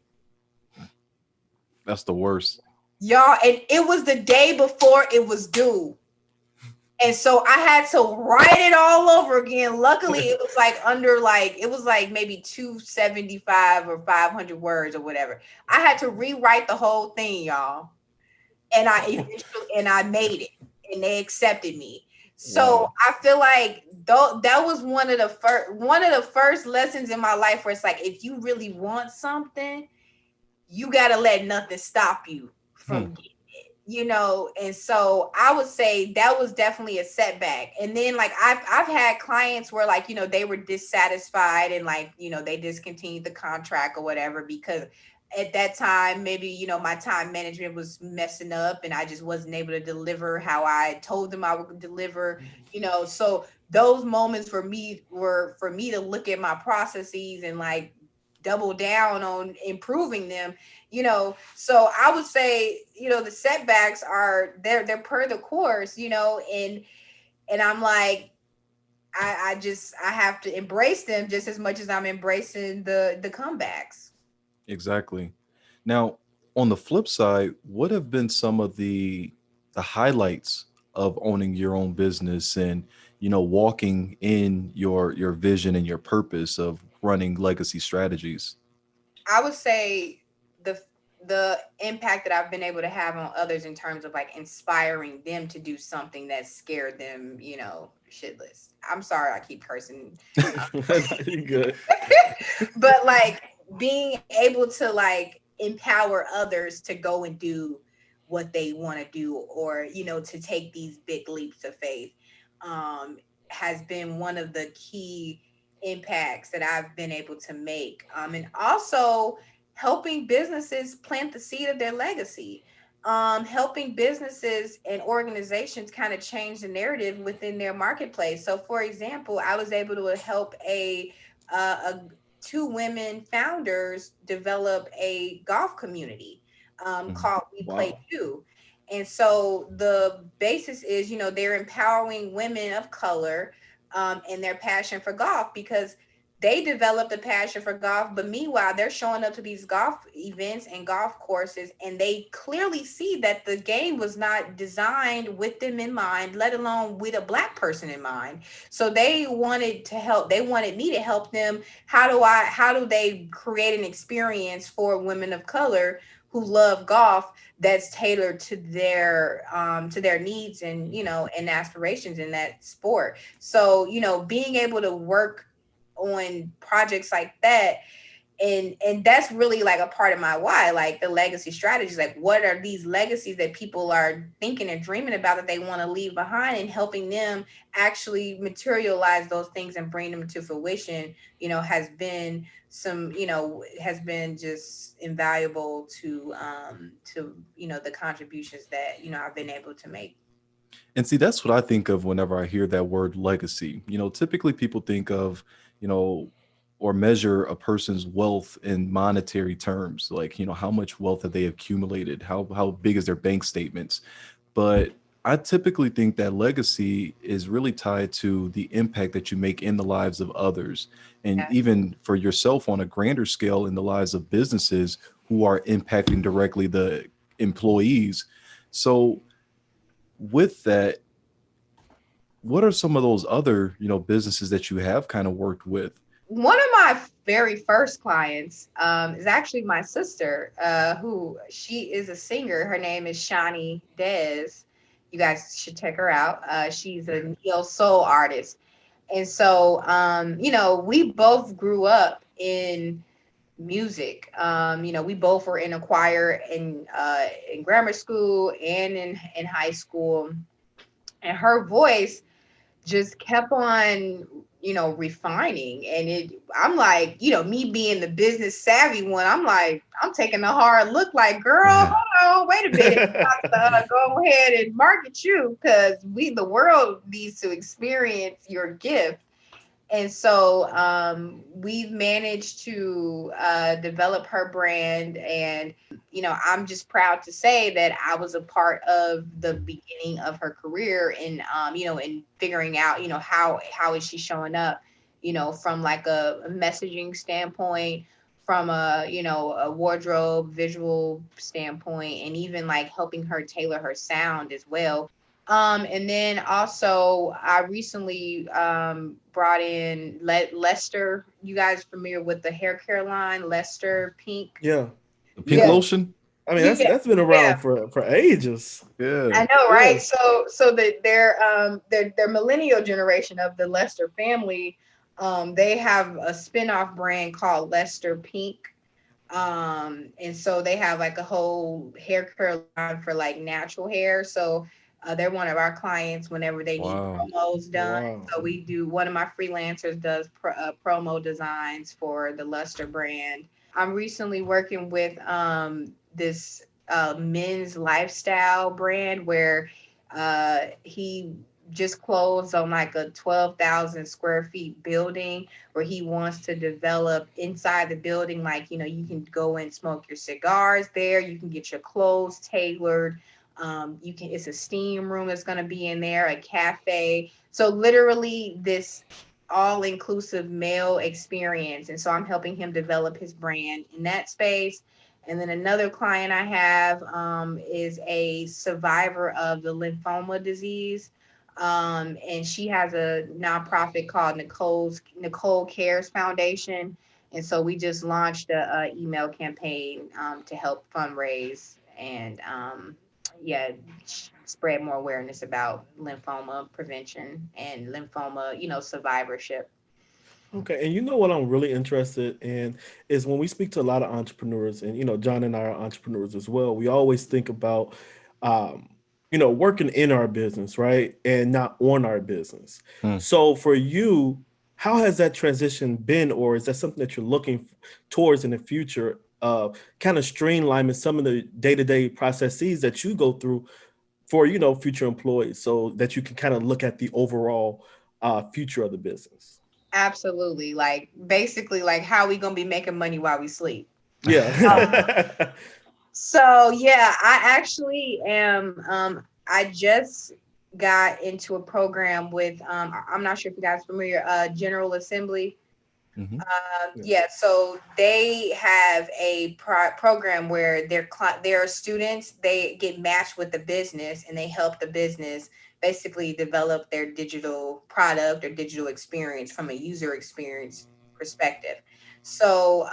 that's the worst.
Y'all, and it was the day before it was due. And so I had to write it all over again. Luckily, it was like it was like maybe 275 or 500 words or whatever. I had to rewrite the whole thing, y'all. And I made it, and they accepted me. So
Wow.
I feel like that was one of the first lessons in my life, where it's like, if you really want something, you got to let nothing stop you from getting it. And so I would say that was definitely a setback. And then like I've had clients where like, they were dissatisfied and like, they discontinued the contract or whatever because at that time maybe, my time management was messing up and I just wasn't able to deliver how I told them I would deliver, so those moments for me were for me to look at my processes and like double down on improving them, so I would say, the setbacks are they're per the course, and I'm like, I have to embrace them just as much as I'm embracing the comebacks.
Exactly. Now, on the flip side, what have been some of the highlights of owning your own business and walking in your vision and your purpose of running legacy strategies?
I would say the the impact that I've been able to have on others in terms of like inspiring them to do something that scared them, shitless. I'm sorry, I keep cursing.
You good.
But like being able to like empower others to go and do what they want to do, or to take these big leaps of faith, um has been one of the key impacts that I've been able to make, and also helping businesses plant the seed of their legacy, helping businesses and organizations kind of change the narrative within their marketplace. So for example, I was able to help a two women founders develop a golf community,
Mhm.
called We Play
Wow.
Too. And so the basis is, they're empowering women of color, and their passion for golf, because they developed a passion for golf, but meanwhile they're showing up to these golf events and golf courses, and they clearly see that the game was not designed with them in mind, let alone with a Black person in mind. So they wanted to help, they wanted me to help them. How do they create an experience for women of color who love golf that's tailored to their needs and and aspirations in that sport? So being able to work on projects like that, and that's really like a part of my why, like the legacy strategies, like what are these legacies that people are thinking and dreaming about that they want to leave behind, and helping them actually materialize those things and bring them to fruition, has been has been just invaluable to the contributions that I've been able to make.
And see, that's what I think of whenever I hear that word legacy. Typically people think of, you know, or measure a person's wealth in monetary terms, like, how much wealth have they accumulated? How big is their bank statements? But I typically think that legacy is really tied to the impact that you make in the lives of others. And
Yeah.
even for yourself on a grander scale, in the lives of businesses who are impacting directly the employees. So with that, what are some of those other, businesses that you have kind of worked with?
One of my very first clients, is actually my sister, who she is a singer. Her name is Shawnee Dez. You guys should check her out. She's a neo soul artist. And so, we both grew up in music. We both were in a choir in grammar school and in high school. And her voice just kept on refining, and I'm like, me being the business savvy one, I'm like, I'm taking a hard look, like, girl, hold on, wait a minute, I'm about to, go ahead and market you, because the world needs to experience your gift. And so, we've managed to develop her brand. And, I'm just proud to say that I was a part of the beginning of her career in, in figuring out, how is she showing up, from like a messaging standpoint, from a wardrobe visual standpoint, and even like helping her tailor her sound as well. And then also I recently brought in Lester. You guys familiar with the hair care line, Lester Pink?
Yeah.
The pink
Yeah,
lotion?
I mean,
yeah,
that's been
yeah.
around for ages.
Yeah.
I know, right?
Yes.
So that they're millennial generation of the Lester family. They have a spin-off brand called Lester Pink. And so they have like a whole hair care line for like natural hair. So they're one of our clients whenever they need
Wow.
promos
Oh,
done.
wow.
So we do, one of my freelancers does promo designs for the Luster brand. I'm recently working with this men's lifestyle brand where he just closed on like a 12,000 square feet building where he wants to develop inside the building. Like, you know, you can go and smoke your cigars there. You can get your clothes tailored. You can, it's a steam room that's going to be in there, a cafe. So literally this all inclusive male experience. And so I'm helping him develop his brand in that space. And then another client I have is a survivor of the lymphoma disease. And she has a nonprofit called Nicole Cares Foundation. And so we just launched a email campaign to help fundraise and yeah, spread more awareness about lymphoma prevention and lymphoma, you know, survivorship.
Okay, and you know what I'm really interested in is when we speak to a lot of entrepreneurs, and John and I are entrepreneurs as well. We always think about, um, working in our business, right, and not on our business.
Hmm.
So for you, how has that transition been, or is that something that you're looking towards in the future? Kind of streamlining some of the day-to-day processes that you go through for future employees, so that you can kind of look at the overall future of the business.
Absolutely. Like basically like how we gonna be making money while we sleep.
Yeah.
So yeah, I actually am I just got into a program with I'm not sure if you guys are familiar, General Assembly.
Mhm.
Yeah.
Yeah, so they have a program where their students, they get matched with the business and they help the business basically develop their digital product or digital experience from a user experience perspective. So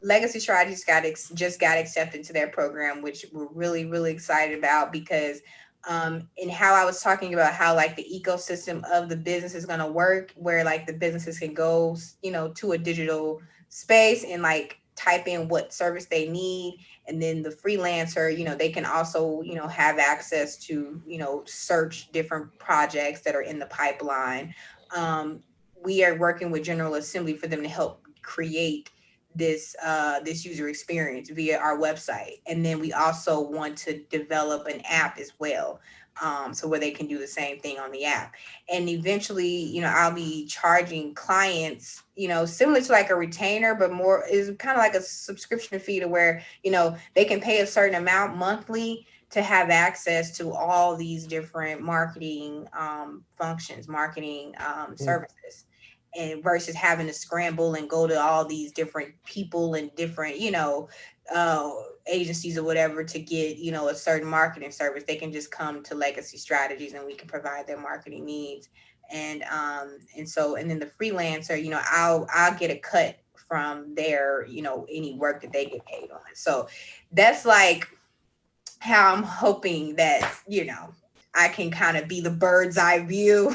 Legacy Strategies just got accepted to their program, which we're really really excited about because and how I was talking about how like the ecosystem of the business is going to work, where like the businesses can go, you know, to a digital space and like type in what service they need. And then the freelancer, you know, they can also, you know, have access to, you know, search different projects that are in the pipeline. We are working with General Assembly for them to help create this user experience via our website, and then we also want to develop an app as well, so where they can do the same thing on the app. And eventually, you know, I'll be charging clients, you know, similar to like a retainer, but more is kind of like a subscription fee to where, you know, they can pay a certain amount monthly to have access to all these different marketing functions, marketing
Mm.
services, and versus having to scramble and go to all these different people and different, you know, uh, agencies or whatever to get, you know, a certain marketing service. They can just come to Legacy Strategies and we can provide their marketing needs. And so and then the freelancer, you know, I'll get a cut from their, you know, any work that they get paid on. So that's like how I'm hoping that, you know, I can kind of be the bird's eye view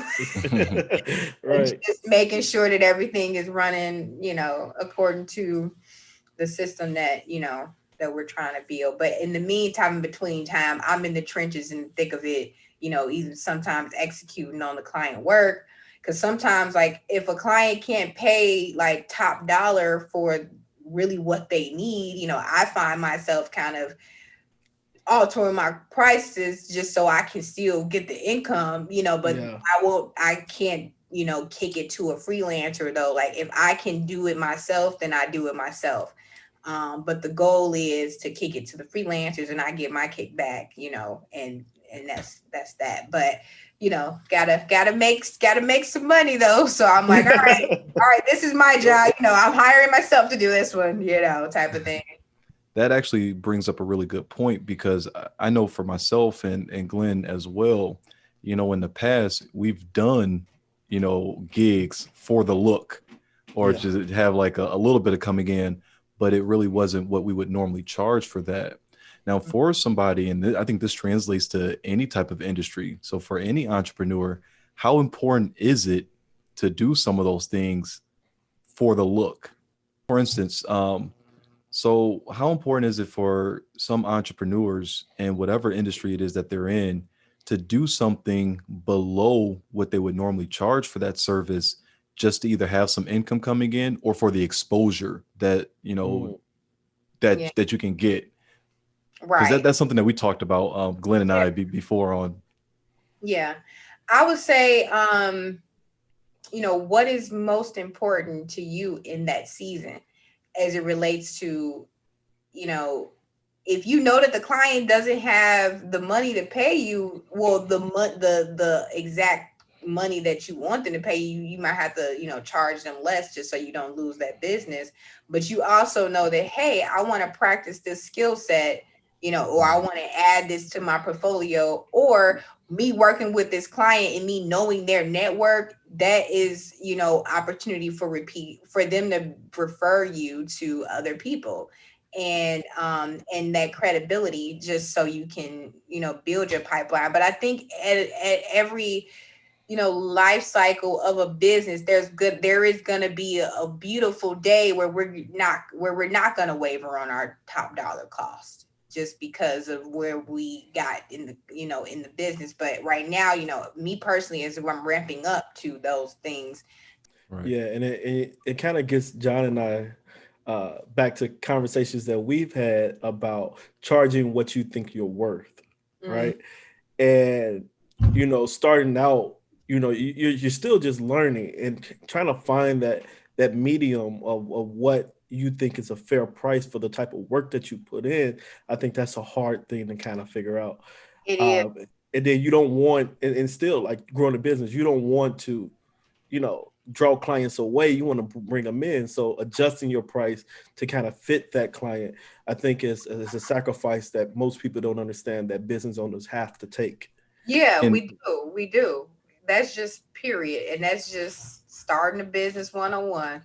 and
Right.
just making sure that everything is running, you know, according to the system that, you know, that we're trying to build. But in the meantime, in between time, I'm in the trenches in the thick of it, you know, even sometimes executing on the client work. Cause sometimes like if a client can't pay like top dollar for really what they need, you know, I find myself kind of altering my prices just so I can still get the income, you know, but
Yeah.
I can't, you know, kick it to a freelancer though. Like if I can do it myself, then I do it myself. But the goal is to kick it to the freelancers and I get my kickback, you know, and that's that. But you know, gotta make some money though. So I'm like, all right, this is my job. You know, I'm hiring myself to do this one, you know, type of thing.
That actually brings up a really good point because I know for myself and Glenn as well, you know, in the past, we've done, you know, gigs for the look or
Yeah.
just have like a little bit of coming in, but it really wasn't what we would normally charge for that. Now, for somebody, and I think this translates to any type of industry. So, for any entrepreneur, how important is it to do some of those things for the look? For instance, So, how important is it for some entrepreneurs in whatever industry it is that they're in to do something below what they would normally charge for that service just to either have some income coming in or for the exposure that,
Mm.
Yeah.
that you can get? Because
Right.
that's something that we talked about, Glenn and
Yeah.
I before on.
Yeah. I would say, what is most important to you in that season as it relates to, you know, if you know that the client doesn't have the money to pay you, well, the exact money that you want them to pay you, you might have to, charge them less just so you don't lose that business. But you also know that, hey, I want to practice this skill set, or I want to add this to my portfolio, or me working with this client and me knowing their network, that is, opportunity for repeat for them to refer you to other people, and that credibility, just so you can build your pipeline. But I think at every life cycle of a business, there is going to be a beautiful day where we're not going to waver on our top dollar cost, just because of where we got in the in the business. But right now, me personally, as I'm ramping up to those things.
Right.
Yeah, and it kind of gets John and I back to conversations that we've had about charging what you think you're worth,
Mm,
right? And starting out, you're still just learning and trying to find that medium of what you think is a fair price for the type of work that you put in. I think that's a hard thing to kind of figure out.
it is.
Um, and then you don't want, and still like growing a business, you don't want to draw clients away. You want to bring them in. So adjusting your price to kind of fit that client, I think is a sacrifice that most people don't understand that business owners have to take.
Yeah,
And
we do. That's just period, and that's just starting a business 101.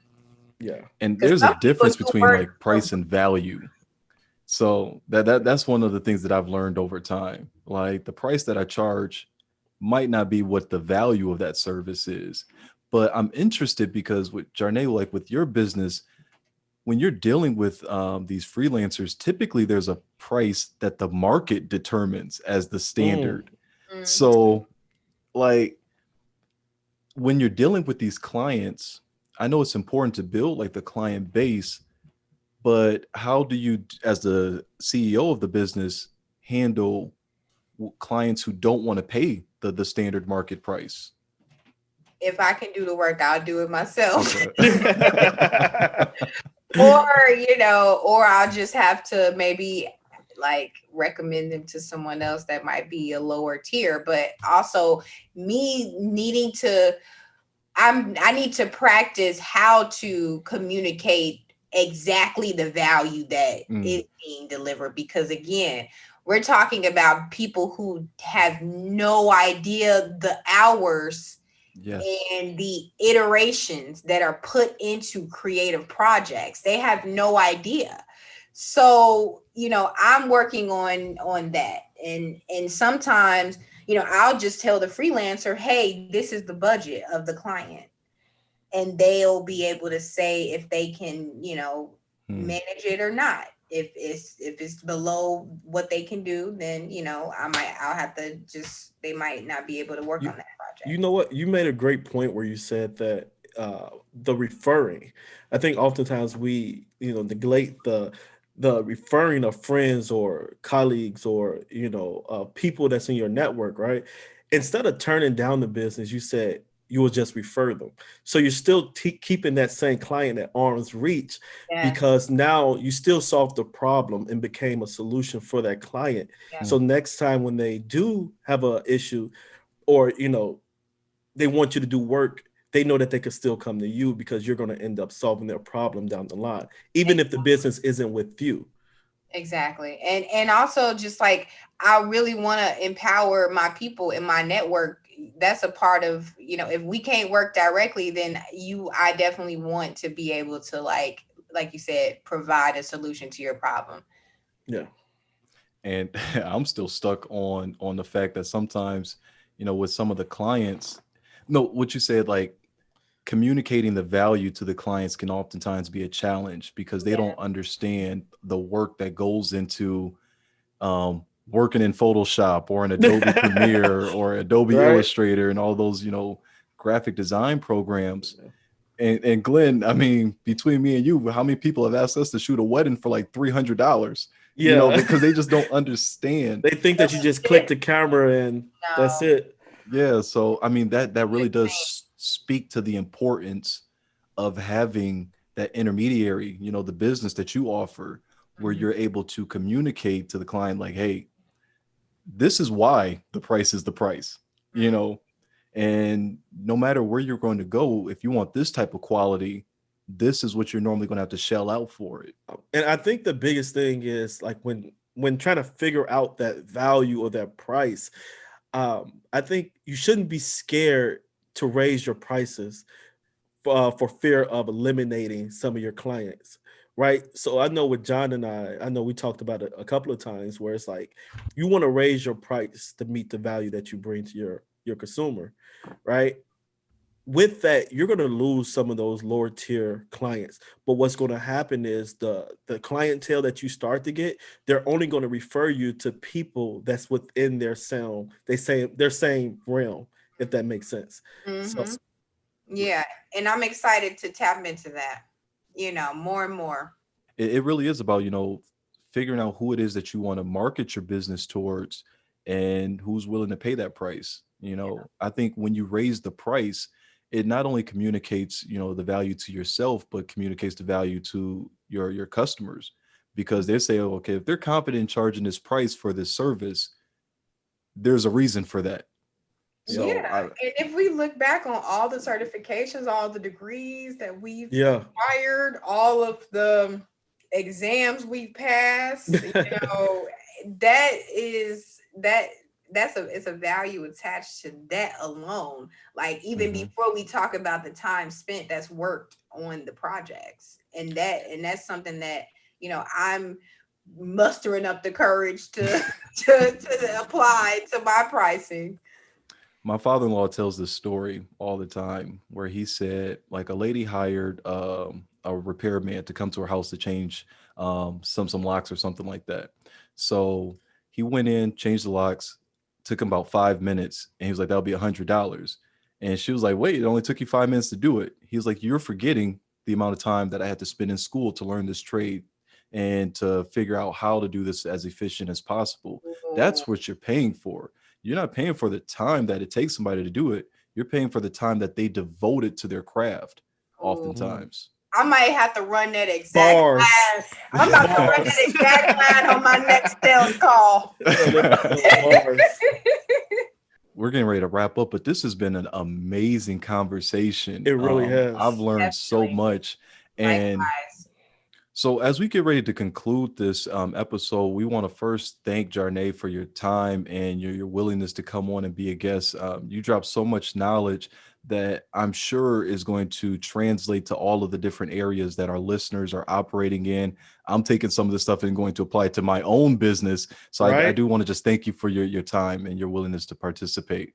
Yeah.
and
Because
there's a
some people
difference
do
between
work
like
for.
price and value. So that's one of the things that I've learned over time. Like the price that I charge might not be what the value of that service is. But I'm interested because with Jarnay, like with your business, when you're dealing with these freelancers, typically there's a price that the market determines as the
Mm.
standard.
Mhm.
So like when you're dealing with these clients, I know it's important to build like the client base, but how do you, as the CEO of the business, handle clients who don't want to pay the standard market price?
If I can do the work, I'll do it myself.
Okay.
Or, or I'll just have to maybe like recommend them to someone else that might be a lower tier. But also me needing to I need to practice how to communicate exactly the value that
Mm,
is being delivered, because again, we're talking about people who have no idea the hours
yes.
and the iterations that are put into creative projects. They have no idea. So, I'm working on that. And sometimes, I'll just tell the freelancer, "Hey, this is the budget of the client." And they'll be able to say if they can,
Mm.
manage it or not. If it's below what they can do, then, I'll have to just they might not be able to work
you
on that
you
project.
know what? You made a great point where you said that the referring. I think oftentimes we neglect the referring of friends or colleagues or people that's in your network, right? Instead of turning down the business, you said you will just refer them. So you're still keeping that same client at arm's reach
Yes.
because now you still solved the problem and became a solution for that client.
Yeah.
So next time when they do have a issue or they want you to do work, they know that they could still come to you because you're going to end up solving their problem down the line, even if the business isn't with you.
Exactly. And also, just like, I really want to empower my people in my network. That's a part of, if we can't work directly, then I definitely want to be able to, like you said, provide a solution to your problem.
Yeah.
And I'm still stuck on the fact that sometimes, with some of the clients, no, what you said, like communicating the value to the clients can oftentimes be a challenge because they don't understand the work that goes into working in Photoshop or in Adobe Premiere or Adobe
Right.
Illustrator and all those, graphic design programs. And Glenn, I mean, between me and you, how many people have asked us to shoot a wedding for like $300?
Yeah.
Because they just don't understand.
They think that you just click the camera and that's it.
Yeah. So, I mean, that really does speak to the importance of having that intermediary, the business that you offer, where you're able to communicate to the client, like, hey, this is why the price is the price, and no matter where you're going to go, if you want this type of quality, this is what you're normally going to have to shell out for it.
And I think the biggest thing is like when trying to figure out that value or that price, I think you shouldn't be scared to raise your prices for fear of eliminating some of your clients, right? So I know with John and I know we talked about it a couple of times where it's like you want to raise your price to meet the value that you bring to your consumer, right? With that, you're going to lose some of those lower tier clients. But what's going to happen is the clientele that you start to get, they're only going to refer you to people that's within their their same realm, if that makes sense. So,
Yeah. And I'm excited to tap into that, more and more.
It really is about, figuring out who it is that you want to market your business towards and who's willing to pay that price. I think when you raise the price, it not only communicates, the value to yourself, but communicates the value to your customers, because they say, oh, okay, if they're confident in charging this price for this service, there's a reason for that. So
and if we look back on all the certifications, all the degrees that we've acquired, all of the exams we've passed, it's a value attached to that alone. Like even before we talk about the time spent that's worked on the projects, and that's something that I'm mustering up the courage to apply to my pricing.
My father-in-law tells this story all the time where he said, like, a lady hired a repairman to come to her house to change some locks or something like that. So he went in, changed the locks, took him about 5 minutes, and he was like, that'll be $100. And she was like, wait, it only took you 5 minutes to do it. He was like, you're forgetting the amount of time that I had to spend in school to learn this trade and to figure out how to do this as efficient as possible. That's what you're paying for. You're not paying for the time that it takes somebody to do it. You're paying for the time that they devoted to their craft, oftentimes.
I might have to run that exact line. I'm about to run that exact line on my next sales call.
We're getting ready to wrap up, but this has been an amazing conversation.
It really has.
I've learned so much. And so as we get ready to conclude this episode, we want to first thank Jarnay for your time and your willingness to come on and be a guest. You dropped so much knowledge that I'm sure is going to translate to all of the different areas that our listeners are operating in. I'm taking some of this stuff and going to apply it to my own business. So I do want to just thank you for your time and your willingness to participate.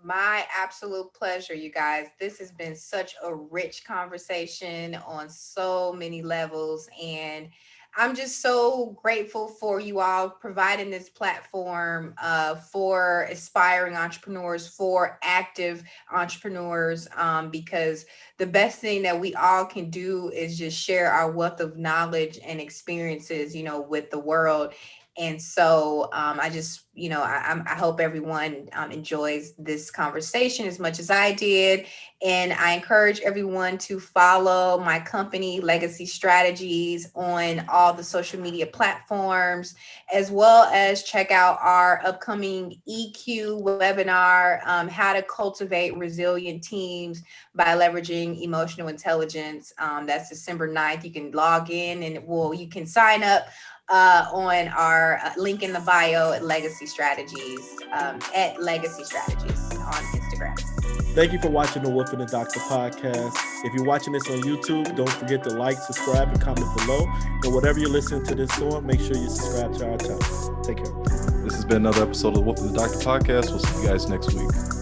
My absolute pleasure, you guys. This has been such a rich conversation on so many levels. And I'm just so grateful for you all providing this platform for aspiring entrepreneurs, for active entrepreneurs, because the best thing that we all can do is just share our wealth of knowledge and experiences, with the world. And so I just, I hope everyone enjoys this conversation as much as I did. And I encourage everyone to follow my company, Legacy Strategies, on all the social media platforms, as well as check out our upcoming EQ webinar, How to Cultivate Resilient Teams by Leveraging Emotional Intelligence. That's December 9th. You can log in and you can sign up on our link in the bio at Legacy Strategies, at Legacy Strategies on Instagram.
Thank you for watching the Wolf and the Doctor podcast. If you're watching this on YouTube, don't forget to like, subscribe, and comment below. And whatever you're listening to this on, make sure you subscribe to our channel. Take care.
This has been another episode of the Wolf and the Doctor podcast. We'll see you guys next week.